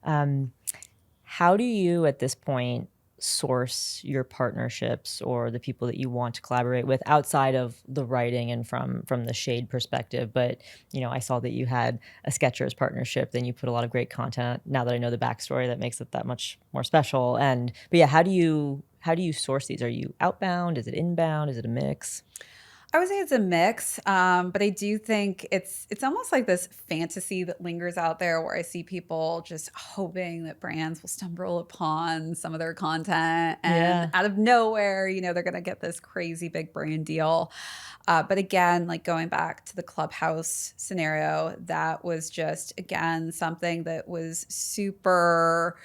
How do you at this point source your partnerships or the people that you want to collaborate with outside of the writing and from the shade perspective? But I saw that you had a Skechers partnership, then you put a lot of great content. Now that I know the backstory, that makes it that much more special. But yeah, how do you source these? Are you outbound? Is it inbound? Is it a mix? I would say it's a mix, but I do think it's almost like this fantasy that lingers out there where I see people just hoping that brands will stumble upon some of their content and out of nowhere, they're going to get this crazy big brand deal. But again, like going back to the Clubhouse scenario, that was just, again, something that was super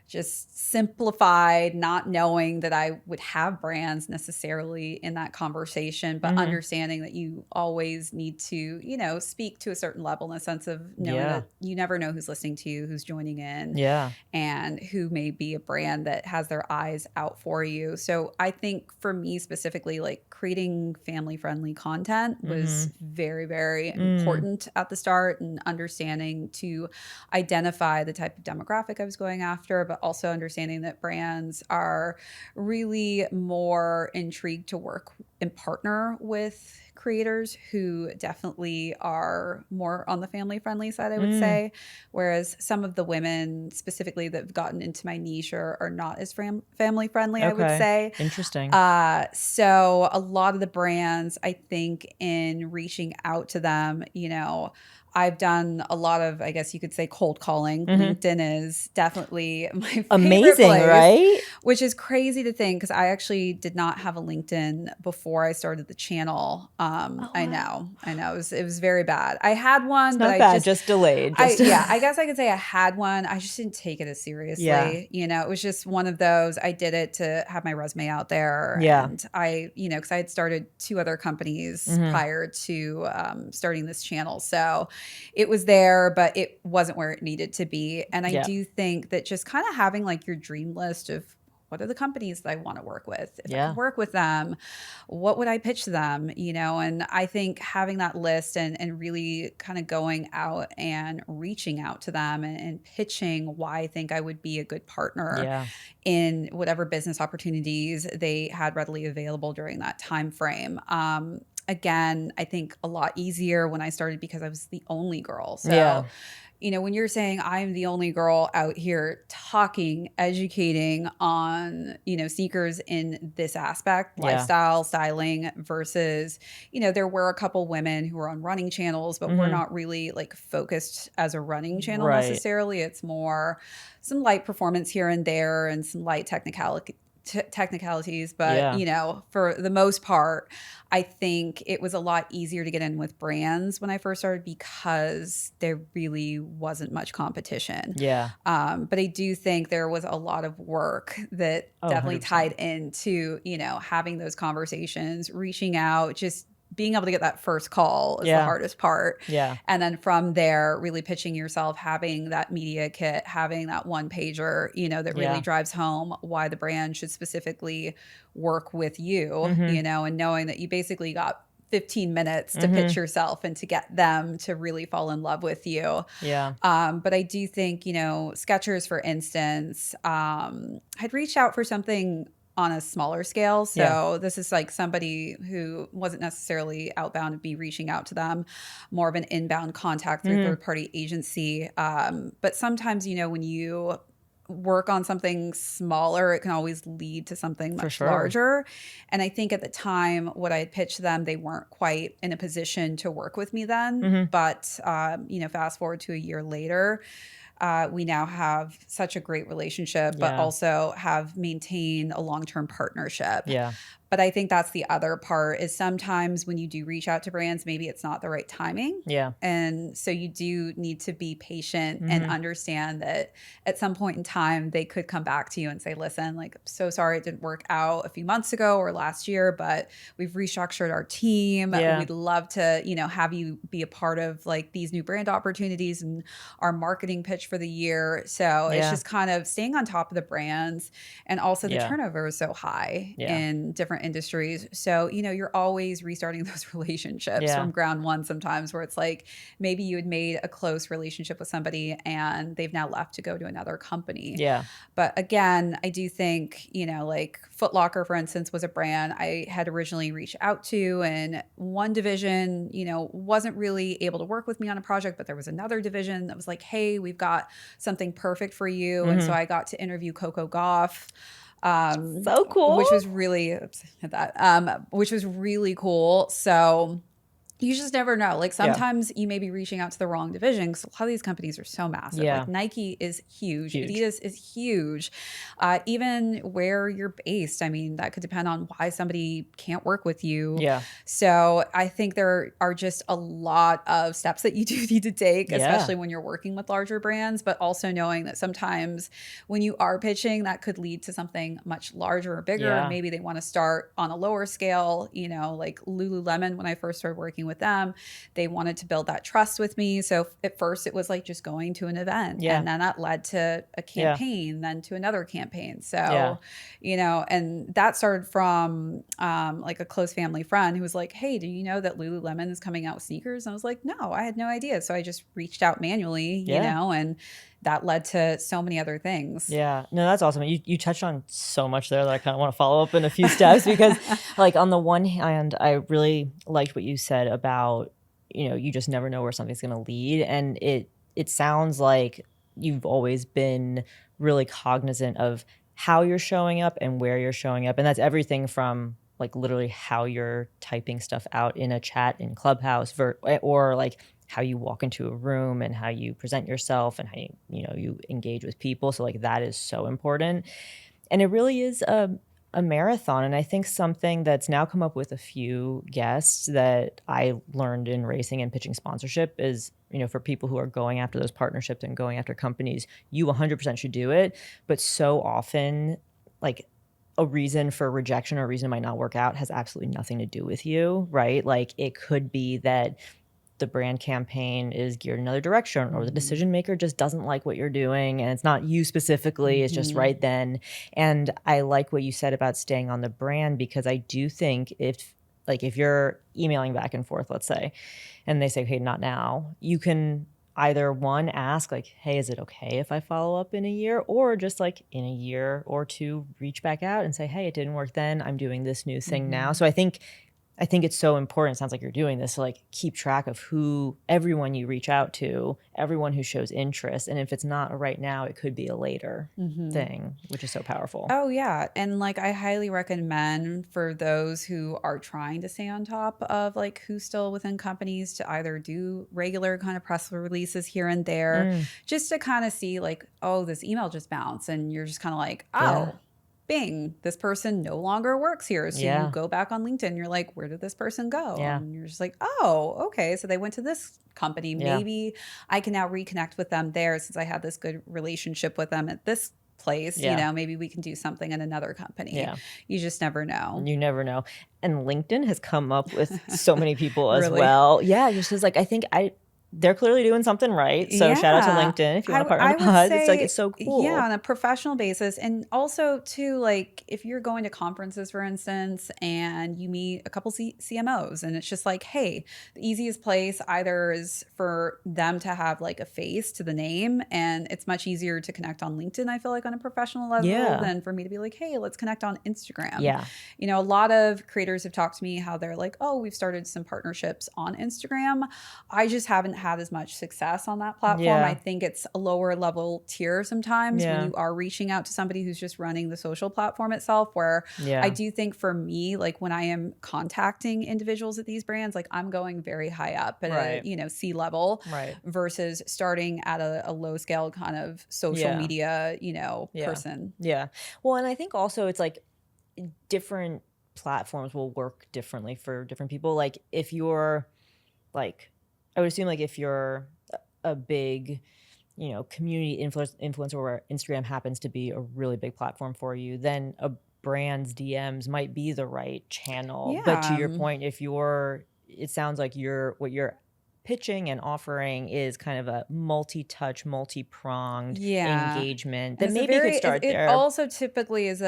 just simplified, not knowing that I would have brands necessarily in that conversation, but understanding that you always need to, speak to a certain level in the sense of knowing that you never know who's listening to you, who's joining in, and who may be a brand that has their eyes out for you. So I think for me specifically, like creating family-friendly content was very, very important at the start, and understanding to identify the type of demographic I was going after, but also understanding that brands are really more intrigued to work and partner with creators who definitely are more on the family friendly side, I would say. Whereas some of the women specifically that have gotten into my niche are not as family friendly, I would say. Interesting. So a lot of the brands, I think, in reaching out to them, I've done a lot of, I guess you could say, cold calling. LinkedIn is definitely my favorite place, right? Which is crazy to think because I actually did not have a LinkedIn before I started the channel. I know. It was very bad. I had one, it's but not bad, just delayed. I guess I could say I had one. I just didn't take it as seriously. It was just one of those. I did it to have my resume out there. And I, because I had started 2 other companies prior to starting this channel. So it was there, but it wasn't where it needed to be. And I do think that just kind of having like your dream list of what are the companies that I want to work with? If I could work with them, what would I pitch to them? And I think having that list and really kind of going out and reaching out to them and pitching why I think I would be a good partner in whatever business opportunities they had readily available during that time frame. Again, I think a lot easier when I started because I was the only girl. So, when you're saying I'm the only girl out here talking, educating on, sneakers in this aspect, lifestyle, styling versus, there were a couple women who were on running channels, but we're not really like focused as a running channel necessarily. It's more some light performance here and there and some light technicalities, but for the most part, I think it was a lot easier to get in with brands when I first started because there really wasn't much competition. But I do think there was a lot of work that definitely 100%. Tied into having those conversations, reaching out, just being able to get that first call is the hardest part. Yeah. And then from there, really pitching yourself, having that media kit, having that one pager, you know, that really drives home why the brand should specifically work with you, you know, and knowing that you basically got 15 minutes to pitch yourself and to get them to really fall in love with you. Yeah. But I do think, you know, Skechers, for instance, had reached out for something on a smaller scale. So this is like somebody who wasn't necessarily outbound to be reaching out to them, more of an inbound contact through third-party agency. But sometimes, you know, when you work on something smaller, it can always lead to something much larger. And I think at the time, what I had pitched them, they weren't quite in a position to work with me then. But, you know, fast forward to a year later, we now have such a great relationship, but also have maintained a long-term partnership. Yeah. But I think that's the other part is sometimes when you do reach out to brands, maybe it's not the right timing. Yeah. And so you do need to be patient and understand that at some point in time, they could come back to you and say, listen, like, I'm so sorry it didn't work out a few months ago or last year, but we've restructured our team. Yeah. We'd love to, you know, have you be a part of like these new brand opportunities and our marketing pitch for the year. So it's just kind of staying on top of the brands. And also the turnover is so high in different industries. So, you know, you're always restarting those relationships from ground one sometimes, where it's like maybe you had made a close relationship with somebody and they've now left to go to another company. Yeah. But again, I do think, you know, like Foot Locker, for instance, was a brand I had originally reached out to, and one division, you know, wasn't really able to work with me on a project, but there was another division that was like, hey, we've got something perfect for you. And so I got to interview Coco Gauff. So cool. Which was really which was really cool. So you just never know. Like sometimes you may be reaching out to the wrong division because a lot of these companies are so massive. Yeah. Like Nike is huge. Adidas is huge. Even where you're based, I mean, that could depend on why somebody can't work with you. Yeah. So I think there are just a lot of steps that you do need to take, especially when you're working with larger brands, but also knowing that sometimes when you are pitching, that could lead to something much larger or bigger. Yeah. Maybe they want to start on a lower scale, you know, like Lululemon, when I first started working with them, they wanted to build that trust with me. So at first it was like just going to an event, and then that led to a campaign, then to another campaign. So, you know, and that started from like a close family friend who was like, hey, do you know that Lululemon is coming out with sneakers? And I was like, no, I had no idea. So I just reached out manually, you know, and that led to so many other things. Yeah. No, that's awesome. You touched on so much there that I kind of want to follow up in a few steps because like on the one hand, I really liked what you said about, you know, you just never know where something's going to lead. And it sounds like you've always been really cognizant of how you're showing up and where you're showing up. And that's everything from like literally how you're typing stuff out in a chat in Clubhouse or like how you walk into a room and how you present yourself and how you engage with people. So like that is so important. And it really is a marathon. And I think something that's now come up with a few guests that I learned in racing and pitching sponsorship is, you know, for people who are going after those partnerships and going after companies, you 100% should do it. But so often, like a reason for rejection or a reason it might not work out has absolutely nothing to do with you, right? Like it could be that the brand campaign is geared another direction, or the decision maker just doesn't like what you're doing, and it's not you specifically, it's just right then. And I like what you said about staying on the brand, because I do think if you're emailing back and forth, let's say, and they say, hey, not now, you can either one, ask like, hey, is it okay if I follow up in a year? Or just like in a year or two, reach back out and say, hey, it didn't work then, I'm doing this new thing now. So I think it's so important. It sounds like you're doing this to like keep track of everyone you reach out to, everyone who shows interest. And if it's not a right now, it could be a later thing, which is so powerful. Oh yeah. And like I highly recommend for those who are trying to stay on top of like who's still within companies to either do regular kind of press releases here and there, just to kind of see like, oh, this email just bounced. And you're just kind of like, oh, bing, this person no longer works here. So you go back on LinkedIn, you're like, where did this person go? And you're just like, oh, okay. So they went to this company. Maybe I can now reconnect with them there since I had this good relationship with them at this place. Yeah. You know, maybe we can do something in another company. Yeah. You just never know. You never know. And LinkedIn has come up with so many people as Really? well. Yeah, just because like they're clearly doing something right. So shout out to LinkedIn if you want to partner on the would pod. say, It's like, it's so cool. Yeah, on a professional basis. And also too, like if you're going to conferences, for instance, and you meet a couple CMOs and it's just like, hey, the easiest place either is for them to have like a face to the name, and it's much easier to connect on LinkedIn, I feel like, on a professional level than for me to be like, hey, let's connect on Instagram. Yeah. You know, a lot of creators have talked to me how they're like, oh, we've started some partnerships on Instagram. I just haven't had as much success on that platform. Yeah. I think it's a lower level tier sometimes Yeah. when you are reaching out to somebody who's just running the social platform itself, where I do think for me, like when I am contacting individuals at these brands, like I'm going very high up at a, you know, C-level versus starting at a low scale kind of social media, you know, person. Yeah. Well, and I think also it's like different platforms will work differently for different people. Like if you're like, I would assume like if you're a big, you know, community influencer where Instagram happens to be a really big platform for you, then a brand's DMs might be the right channel. Yeah. But to your point, if it sounds like what you're pitching and offering is kind of a multi-touch, multi-pronged engagement, then maybe you could start there. It also typically is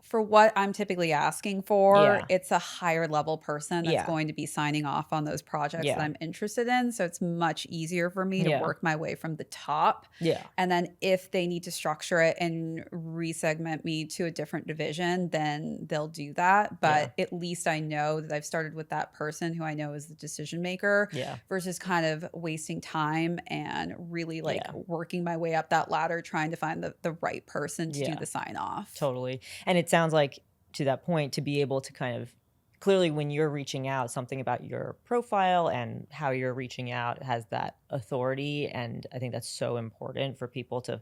for what I'm typically asking for, it's a higher level person that's going to be signing off on those projects that I'm interested in. So it's much easier for me to work my way from the top. Yeah. And then if they need to structure it and resegment me to a different division, then they'll do that. But at least I know that I've started with that person who I know is the decision maker versus kind of wasting time and really like working my way up that ladder, trying to find the right person to do the sign off. Totally. And it sounds like, to that point, to be able to kind of clearly when you're reaching out, something about your profile and how you're reaching out has that authority. And I think that's so important for people to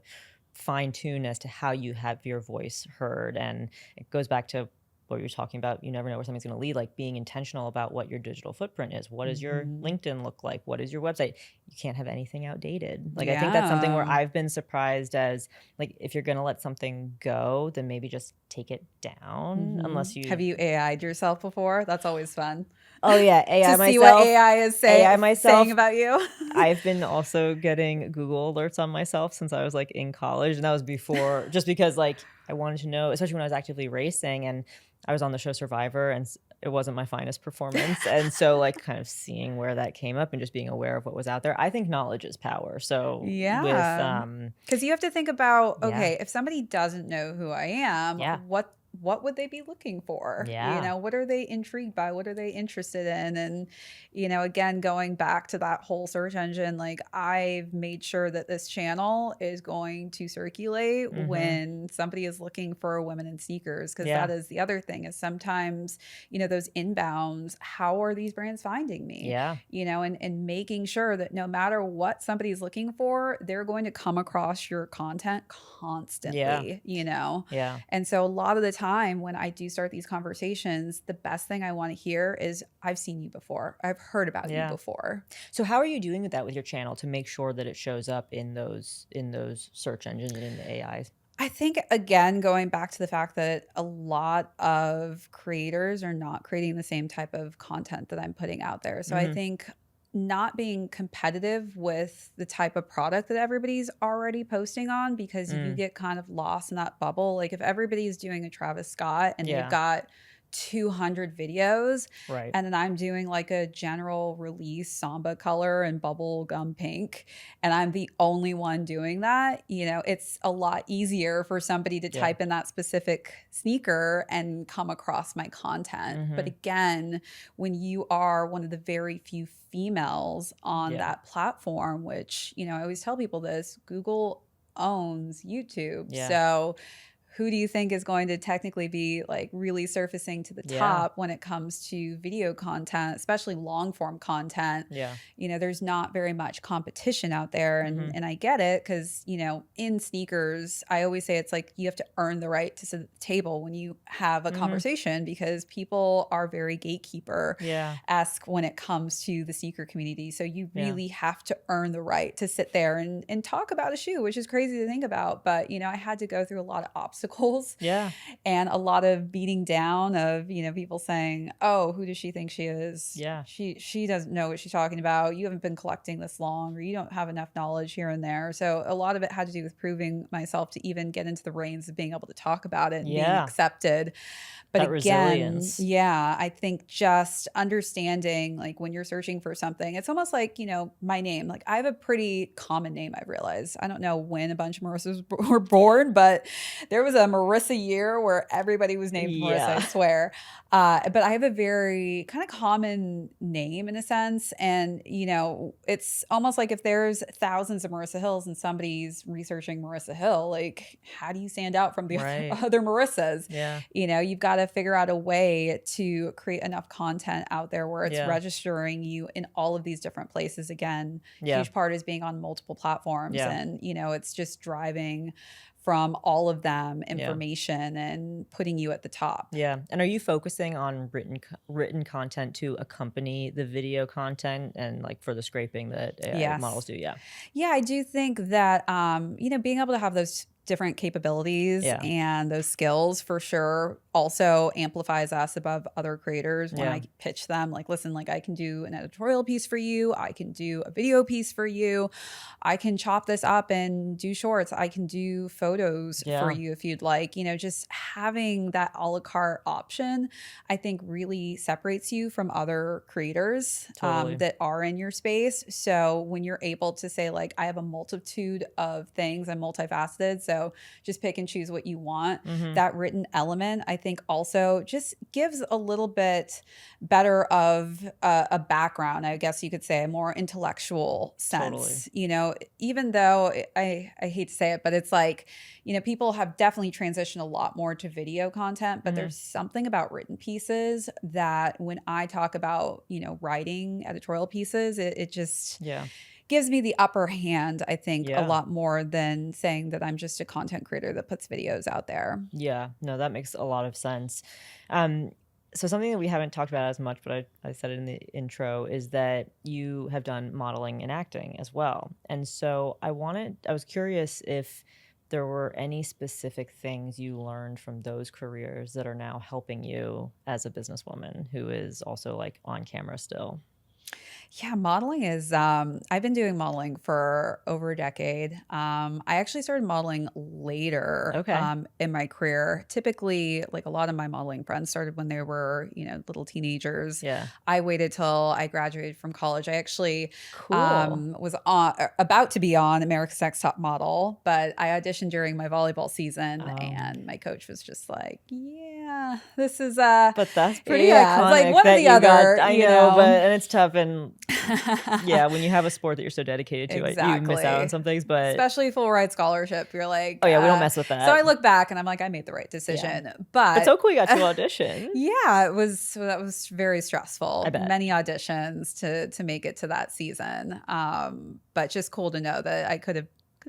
fine tune as to how you have your voice heard. And it goes back to what you're talking about. You never know where something's going to lead, like being intentional about what your digital footprint is. What does your LinkedIn look like? What is your website? You can't have anything outdated. Like I think that's something where I've been surprised as like, if you're going to let something go, then maybe just take it down unless you... Have you AI'd yourself before? That's always fun. Oh yeah, AI to myself. See what AI is saying about you. I've been also getting Google alerts on myself since I was like in college, and that was before, just because like I wanted to know, especially when I was actively racing, and I was on the show Survivor, and it wasn't my finest performance, and so like kind of seeing where that came up and just being aware of what was out there. I think knowledge is power. So because you have to think about, okay, if somebody doesn't know who I am, what would they be looking for? Yeah. You know, what are they intrigued by? What are they interested in? And, you know, again, going back to that whole search engine, like I've made sure that this channel is going to circulate when somebody is looking for women in sneakers. Because that is the other thing, is sometimes, you know, those inbounds, how are these brands finding me? Yeah. You know, and making sure that no matter what somebody's looking for, they're going to come across your content constantly, you know? Yeah. And so a lot of the time when I do start these conversations, the best thing I want to hear is, I've seen you before. I've heard about you before. So how are you doing with that with your channel to make sure that it shows up in those search engines and in the AIs? I think, again, going back to the fact that a lot of creators are not creating the same type of content that I'm putting out there. So I think not being competitive with the type of product that everybody's already posting on, because you get kind of lost in that bubble. Like if everybody's doing a Travis Scott and they've got 200 videos, and then I'm doing like a general release samba color and bubble gum pink, and I'm the only one doing that, you know, it's a lot easier for somebody to type in that specific sneaker and come across my content. But again, when you are one of the very few females on that platform, which, you know, I always tell people this, Google owns YouTube. So who do you think is going to technically be like really surfacing to the top when it comes to video content, especially long form content? Yeah. You know, there's not very much competition out there. And I get it because, you know, in sneakers, I always say it's like you have to earn the right to sit at the table when you have a conversation, because people are very gatekeeper-esque when it comes to the sneaker community. So you really have to earn the right to sit there and talk about a shoe, which is crazy to think about. But, you know, I had to go through a lot of obstacles and a lot of beating down of, you know, people saying, oh, who does she think she is? Yeah. She doesn't know what she's talking about. You haven't been collecting this long, or you don't have enough knowledge here and there. So a lot of it had to do with proving myself to even get into the reins of being able to talk about it and being accepted. But that again, resilience. I think just understanding, like when you're searching for something, it's almost like, you know, my name. Like I have a pretty common name, I've realized. I don't know when a bunch of Marissas were born, but there was a Marissa year where everybody was named Marissa, I swear. But I have a very kind of common name in a sense. And, you know, it's almost like if there's thousands of Marissa Hills and somebody's researching Marissa Hill, like how do you stand out from the other Marissas? You know, you've got to figure out a way to create enough content out there where it's registering you in all of these different places. Again, huge part is being on multiple platforms, and, you know, it's just driving from all of them information and putting you at the top. Yeah. And are you focusing on written content to accompany the video content and like for the scraping that AI models do? Yeah, I do think that, you know, being able to have those different capabilities and those skills for sure also amplifies us above other creators when I pitch them, like, listen, like I can do an editorial piece for you, I can do a video piece for you, I can chop this up and do shorts, I can do photos for you if you'd like. You know, just having that a la carte option, I think really separates you from other creators that are in your space. So when you're able to say, like, I have a multitude of things, I'm multifaceted, so just pick and choose what you want. That written element, I think, also just gives a little bit better of a background, I guess you could say, a more intellectual sense. You know, even though I hate to say it, but it's like, you know, people have definitely transitioned a lot more to video content, but there's something about written pieces that when I talk about, you know, writing editorial pieces, it just gives me the upper hand, I think, a lot more than saying that I'm just a content creator that puts videos out there. Yeah, no, that makes a lot of sense. So something that we haven't talked about as much, but I said it in the intro, is that you have done modeling and acting as well. And so I was curious if there were any specific things you learned from those careers that are now helping you as a businesswoman who is also like on camera still. Yeah, modeling is, I've been doing modeling for over a decade. I actually started modeling later in my career. Typically, like a lot of my modeling friends started when they were, you know, little teenagers. I waited till I graduated from college. I actually was about to be on America's Next Top Model, but I auditioned during my volleyball season and my coach was just like, yeah, this is but that's pretty iconic. Like one or the other. I know, and it's tough. And when you have a sport that you're so dedicated to, you miss out on some things. But especially full ride scholarship, you're like, oh yeah, we don't mess with that. So I look back and I'm like, I made the right decision. But so cool, you got to audition. That was very stressful. I bet. Many auditions to make it to that season. But just cool to know that I could have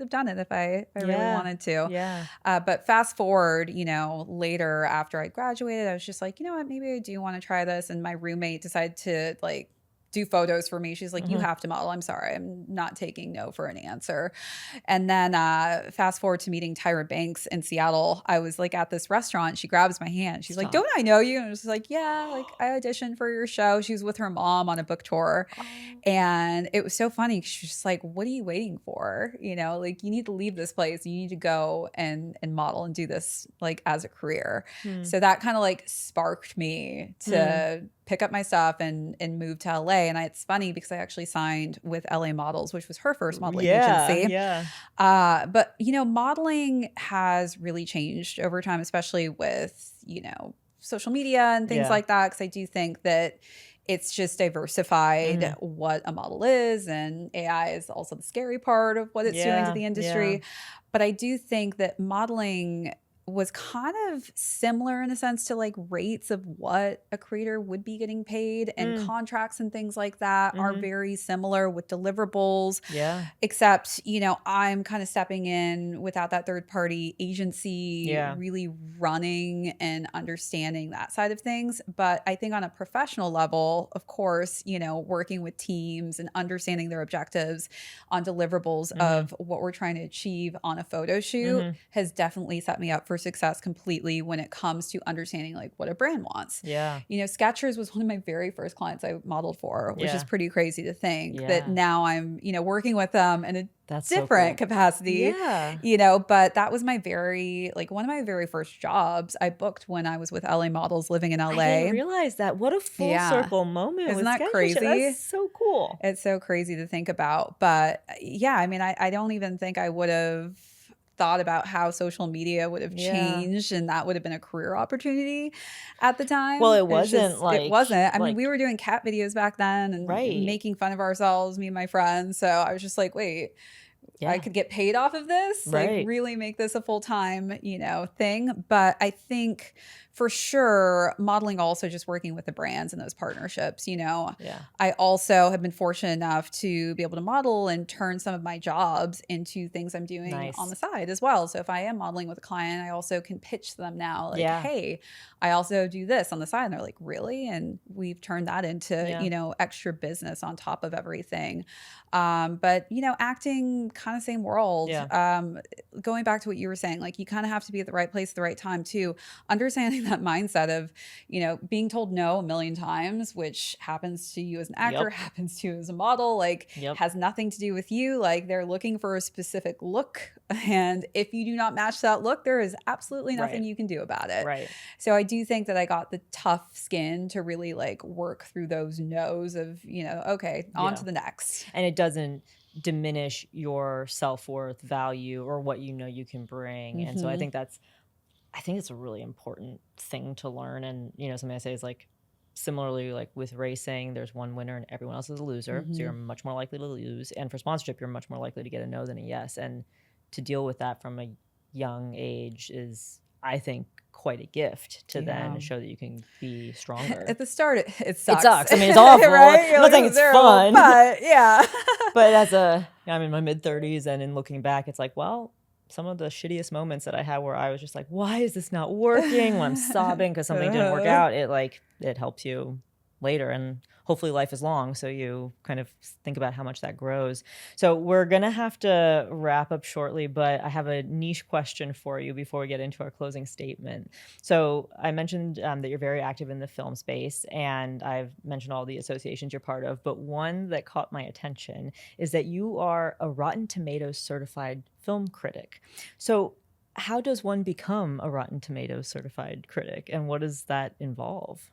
done it if I really wanted to. But fast forward, you know, later after I graduated, I was just like, you know what, maybe I do want to try this. And my roommate decided to like do photos for me. She's like, you have to model. I'm sorry, I'm not taking no for an answer. And then fast forward to meeting Tyra Banks in Seattle. I was like at this restaurant. She grabs my hand. She's like, don't I know you? And I was like, yeah, like I auditioned for your show. She was with her mom on a book tour. And it was so funny. She's just like, what are you waiting for? You know, like you need to leave this place. You need to go and model and do this like as a career. So that kind of like sparked me to pick up my stuff and move to LA. And it's funny because I actually signed with LA Models, which was her first modeling agency. But, you know, modeling has really changed over time, especially with, you know, social media and things like that. Because I do think that it's just diversified what a model is. And AI is also the scary part of what it's doing to the industry. But I do think that modeling was kind of similar in a sense to like rates of what a creator would be getting paid, and contracts and things like that are very similar with deliverables. Yeah. Except, I'm kind of stepping in without that third party agency really running and understanding that side of things. But I think on a professional level, of course, working with teams and understanding their objectives on deliverables of what we're trying to achieve on a photo shoot has definitely set me up for success completely when it comes to understanding like what a brand wants. Yeah. Skechers was one of my very first clients I modeled for, which is pretty crazy to think that now I'm, working with them in a different capacity. Yeah. But that was my one of my very first jobs I booked when I was with LA Models living in LA. I didn't realize that. What a full circle moment. Isn't that Skechers. crazy? That's so cool. It's so crazy to think about. But yeah, I mean, I don't even think I would have thought about how social media would have changed, and that would have been a career opportunity at the time. Well, it wasn't. I mean, we were doing cat videos back then and making fun of ourselves, me and my friends. So I was just like, wait, I could get paid off of this, like really make this a full-time, thing. But I think for sure, modeling also just working with the brands and those partnerships, I also have been fortunate enough to be able to model and turn some of my jobs into things I'm doing on the side as well. So if I am modeling with a client, I also can pitch them now like, hey, I also do this on the side. And they're like, really? And we've turned that into, extra business on top of everything. But, acting kind of same world. Going back to what you were saying, like you kind of have to be at the right place at the right time too. Understanding that mindset of, being told no a million times, which happens to you as an actor, happens to you as a model, like has nothing to do with you. Like they're looking for a specific look. And if you do not match that look, there is absolutely nothing you can do about it. Right. So I do think that I got the tough skin to really like work through those no's of, okay, on to the next. And it doesn't diminish your self-worth, value, or what you can bring. And so I think it's a really important thing to learn. And, something I say is like, similarly, like with racing, there's one winner and everyone else is a loser. So you're much more likely to lose. And for sponsorship, you're much more likely to get a no than a yes. And to deal with that from a young age is, I think, quite a gift to then show that you can be stronger. At the start, it sucks. It sucks. I mean, it's awful. Right? I'm not saying it's fun. But yeah. But I'm in my mid-30s, and in looking back, it's like, well, some of the shittiest moments that I had where I was just like, why is this not working? When I'm sobbing because something didn't work out, it helps you later. And hopefully life is long, so you kind of think about how much that grows. So we're going to have to wrap up shortly, but I have a niche question for you before we get into our closing statement. So I mentioned that you're very active in the film space, and I've mentioned all the associations you're part of, but one that caught my attention is that you are a Rotten Tomatoes certified film critic. So how does one become a Rotten Tomatoes certified critic, and what does that involve?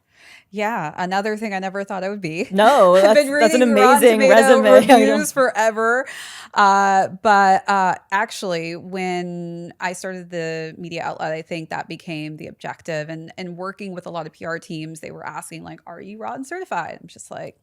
Yeah, another thing I never thought I would be. No, I've been reading that's an amazing Rotten Tomato resume. reviews forever. But actually, when I started the media outlet, I think that became the objective. And working with a lot of PR teams, they were asking like, "Are you Rotten certified?" I'm just like,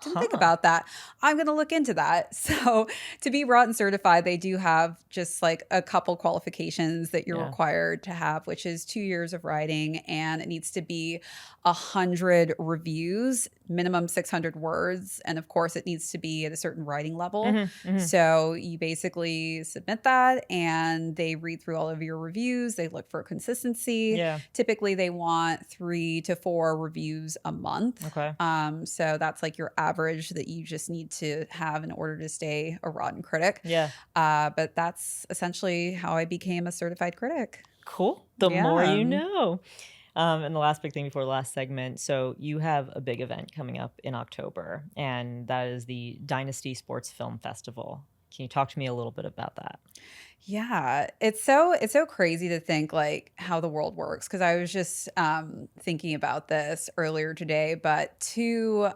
didn't think about that. I'm going to look into that. So to be Rotten certified, they do have just like a couple qualifications that you're required to have, which is 2 years of writing, and it needs to be 100 reviews, minimum 600 words. And of course, it needs to be at a certain writing level. So you basically submit that, and they read through all of your reviews. They look for consistency. Typically, they want 3 to 4 reviews a month. Okay. So that's like your average that you just need to have in order to stay a Rotten critic. But that's essentially how I became a certified critic. Cool. The more you know. And the last big thing before the last segment. So you have a big event coming up in October, and that is the Dynasty Sports Film Festival. Can you talk to me a little bit about that? Yeah, it's so crazy to think like how the world works, because I was just thinking about this earlier today, but 2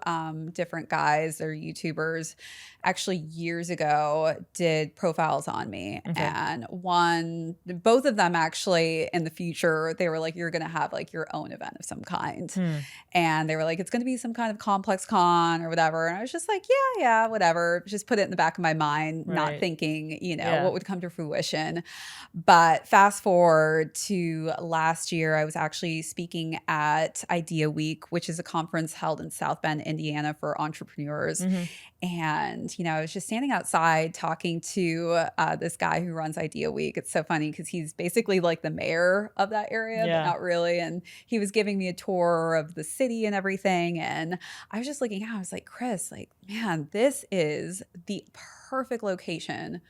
different guys, they're YouTubers, actually years ago did profiles on me. And both of them actually in the future, they were like, you're going to have like your own event of some kind. And they were like, it's going to be some kind of complex con or whatever. And I was just like, yeah, whatever. Just put it in the back of my mind, not thinking, what would come to fruition. fruition. But fast forward to last year, I was actually speaking at Idea Week, which is a conference held in South Bend, Indiana for entrepreneurs. Mm-hmm. And, I was just standing outside talking to this guy who runs Idea Week. It's so funny because he's basically like the mayor of that area, but not really. And he was giving me a tour of the city and everything. And I was just looking out. I was like, Chris, like, man, this is the perfect location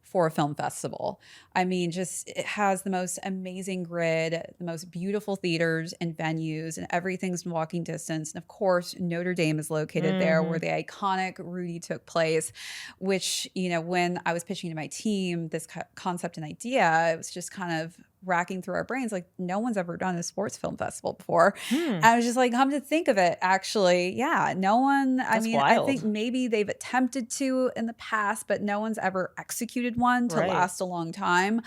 for a film festival. I mean, just it has the most amazing grid, the most beautiful theaters and venues, and everything's in walking distance. And of course, Notre Dame is located there where the iconic Rudy took place, which, when I was pitching to my team this concept and idea, it was just kind of racking through our brains like no one's ever done a sports film festival before. I was just like, come to think of it, actually, yeah, no one. That's wild. I think maybe they've attempted to in the past, but no one's ever executed one to last a long time.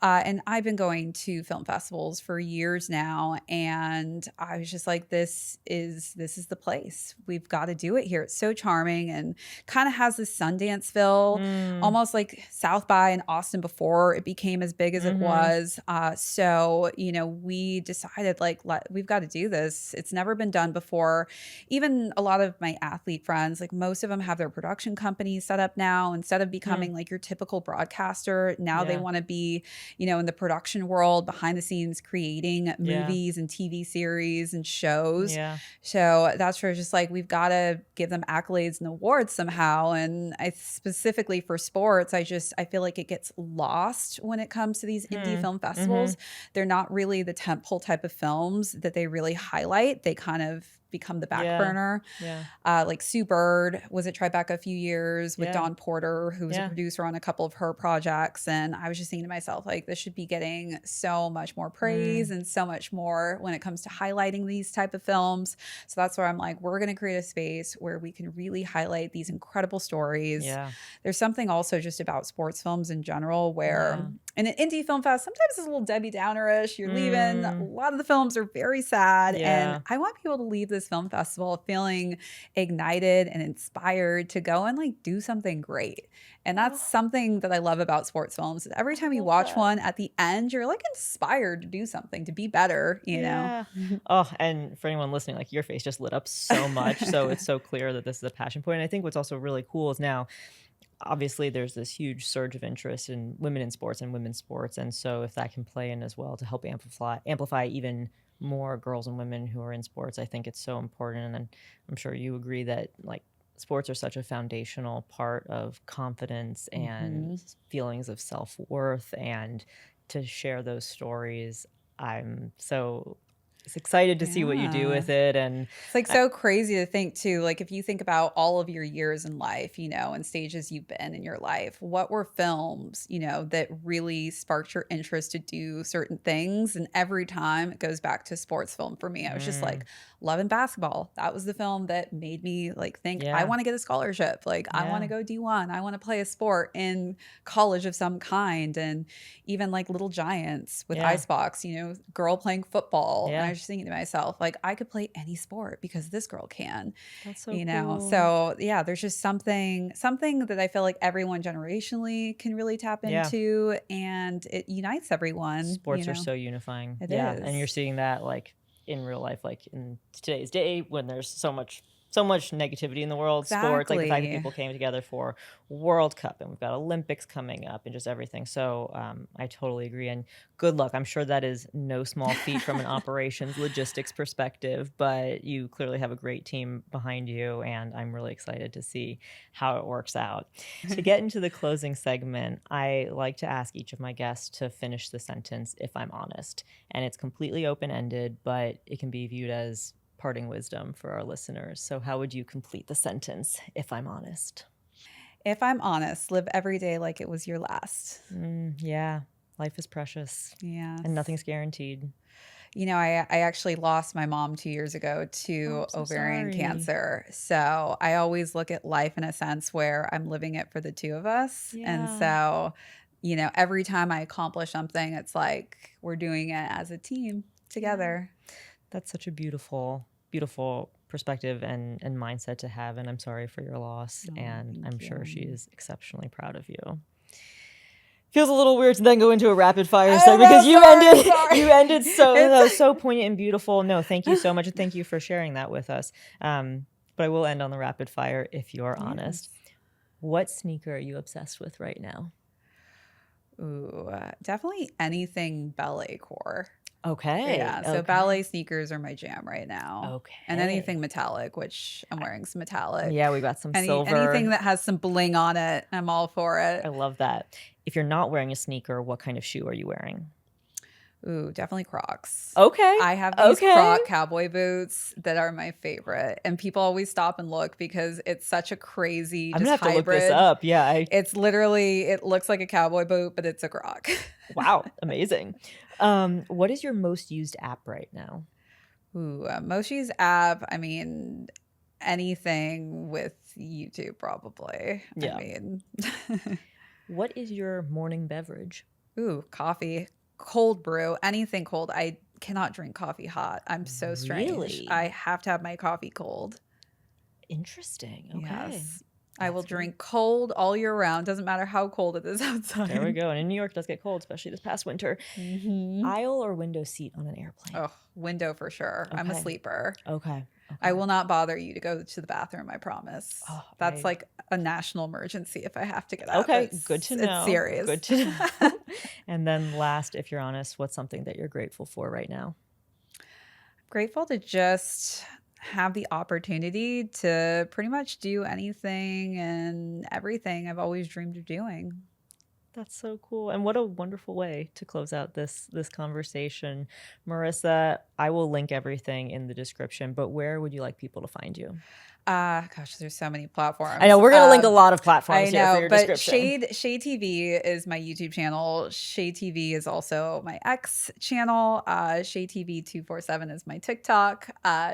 And I've been going to film festivals for years now, and I was just like, this is the place. We've got to do it here. It's so charming and kind of has this Sundance feel, almost like South by in Austin before it became as big as it was. So, we decided like, we've got to do this. It's never been done before. Even a lot of my athlete friends, like most of them have their production companies set up now. Instead of becoming like your typical broadcaster, now they want to be, in the production world, behind the scenes, creating movies and TV series and shows. So that's where it's just like, we've got to give them accolades and awards somehow. And specifically for sports, I feel like it gets lost when it comes to these indie film festivals. They're not really the tentpole type of films that they really highlight. They kind of become the back burner. Like Sue Bird was at Tribeca a few years with Dawn Porter, who was a producer on a couple of her projects. And I was just thinking to myself, like, this should be getting so much more praise and so much more when it comes to highlighting these type of films. So that's where I'm like, we're going to create a space where we can really highlight these incredible stories. There's something also just about sports films in general where in an indie film fest, sometimes it's a little Debbie Downer-ish. You're leaving. A lot of the films are very sad. And I want people to leave this film festival feeling ignited and inspired to go and like do something great. And that's something that I love about sports films. Every time you watch one, at the end, you're like inspired to do something, to be better, know? Oh, and for anyone listening, like your face just lit up so much. So it's so clear that this is a passion point. And I think what's also really cool is now, obviously there's this huge surge of interest in women in sports and women's sports. And so if that can play in as well to help amplify even more girls and women who are in sports, I think it's so important. And I'm sure you agree that like sports are such a foundational part of confidence and feelings of self-worth, and to share those stories, I'm so excited to see what you do with it. And it's like so crazy to think too, like if you think about all of your years in life, and stages you've been in your life, what were films, that really sparked your interest to do certain things? And every time it goes back to sports film for me. I was just like, Love and Basketball. That was the film that made me like think I want to get a scholarship. Like I want to go D1. I want to play a sport in college of some kind. And even like Little Giants with Icebox, girl playing football. And I was just thinking to myself, like I could play any sport because this girl can. That's so cool. So there's just something that I feel like everyone generationally can really tap into, and it unites everyone. Sports are so unifying. It is. And you're seeing that like in real life, like in today's day when there's so much negativity in the world. Sports, like the fact that people came together for World Cup, and we've got Olympics coming up and just everything. So I totally agree. And good luck. I'm sure that is no small feat from an operations logistics perspective, but you clearly have a great team behind you, and I'm really excited to see how it works out. To get into the closing segment, I like to ask each of my guests to finish the sentence, "if I'm honest." And it's completely open-ended, but it can be viewed as parting wisdom for our listeners. So how would you complete the sentence, "if I'm honest"? If I'm honest, live every day like it was your last. Life is precious. Yeah. And nothing's guaranteed. I actually lost my mom 2 years ago to ovarian cancer. So I always look at life in a sense where I'm living it for the two of us. And so, every time I accomplish something, it's like we're doing it as a team together. That's such a beautiful perspective and mindset to have. And I'm sorry for your loss. And I'm sure she is exceptionally proud of you. Feels a little weird to then go into a rapid fire segment because you ended so poignant and beautiful. No, thank you so much. And thank you for sharing that with us. But I will end on the rapid fire if you're honest. What sneaker are you obsessed with right now? Ooh, definitely anything ballet core. Okay. Yeah. So ballet sneakers are my jam right now. Okay. And anything metallic, which I'm wearing some metallic. Yeah, we got some silver. Anything that has some bling on it, I'm all for it. I love that. If you're not wearing a sneaker, what kind of shoe are you wearing? Ooh, definitely Crocs. Okay. I have these Croc cowboy boots that are my favorite. And people always stop and look because it's such a crazy I'm just gonna have hybrid. to look this up. Yeah. It's literally, it looks like a cowboy boot, but it's a Croc. Wow. Amazing. What is your most used app right now? Ooh, most used app. I mean, anything with YouTube, probably. Yeah. I mean, what is your morning beverage? Ooh, coffee, cold brew, anything cold. I cannot drink coffee hot. I'm so strange. Really? I have to have my coffee cold. Interesting. Okay. Yes. I will drink cold all year round. Doesn't matter how cold it is outside. There we go. And in New York, it does get cold, especially this past winter. Aisle or window seat on an airplane? Oh, window for sure. Okay. I'm a sleeper. Okay. I will not bother you to go to the bathroom, I promise. Oh, that's like a national emergency if I have to get out. Okay, good to know. It's serious. Good to know. And then last, if you're honest, what's something that you're grateful for right now? Grateful to just have the opportunity to pretty much do anything and everything I've always dreamed of doing. That's so cool. And what a wonderful way to close out this conversation. Marissa, I will link everything in the description, but where would you like people to find you? Gosh, there's so many platforms. I know we're going to link a lot of platforms I here know, for your but description. Shade TV is my YouTube channel. Shade TV is also my X channel. Shade TV 247 is my TikTok.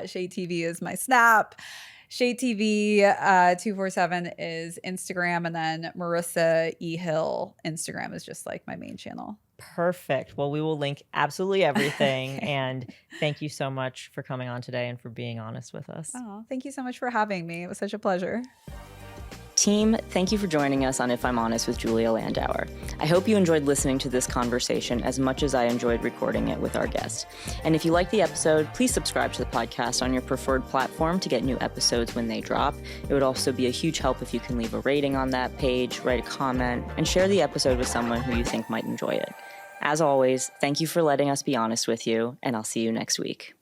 Shade TV is my Snap. Shade TV 247 is Instagram, and then Marissa E. Hill Instagram is just like my main channel. Perfect. Well, we will link absolutely everything. And thank you so much for coming on today and for being honest with us. Oh, thank you so much for having me. It was such a pleasure. Team, thank you for joining us on If I'm Honest with Julia Landauer. I hope you enjoyed listening to this conversation as much as I enjoyed recording it with our guest. And if you like the episode, please subscribe to the podcast on your preferred platform to get new episodes when they drop. It would also be a huge help if you can leave a rating on that page, write a comment, and share the episode with someone who you think might enjoy it. As always, thank you for letting us be honest with you, and I'll see you next week.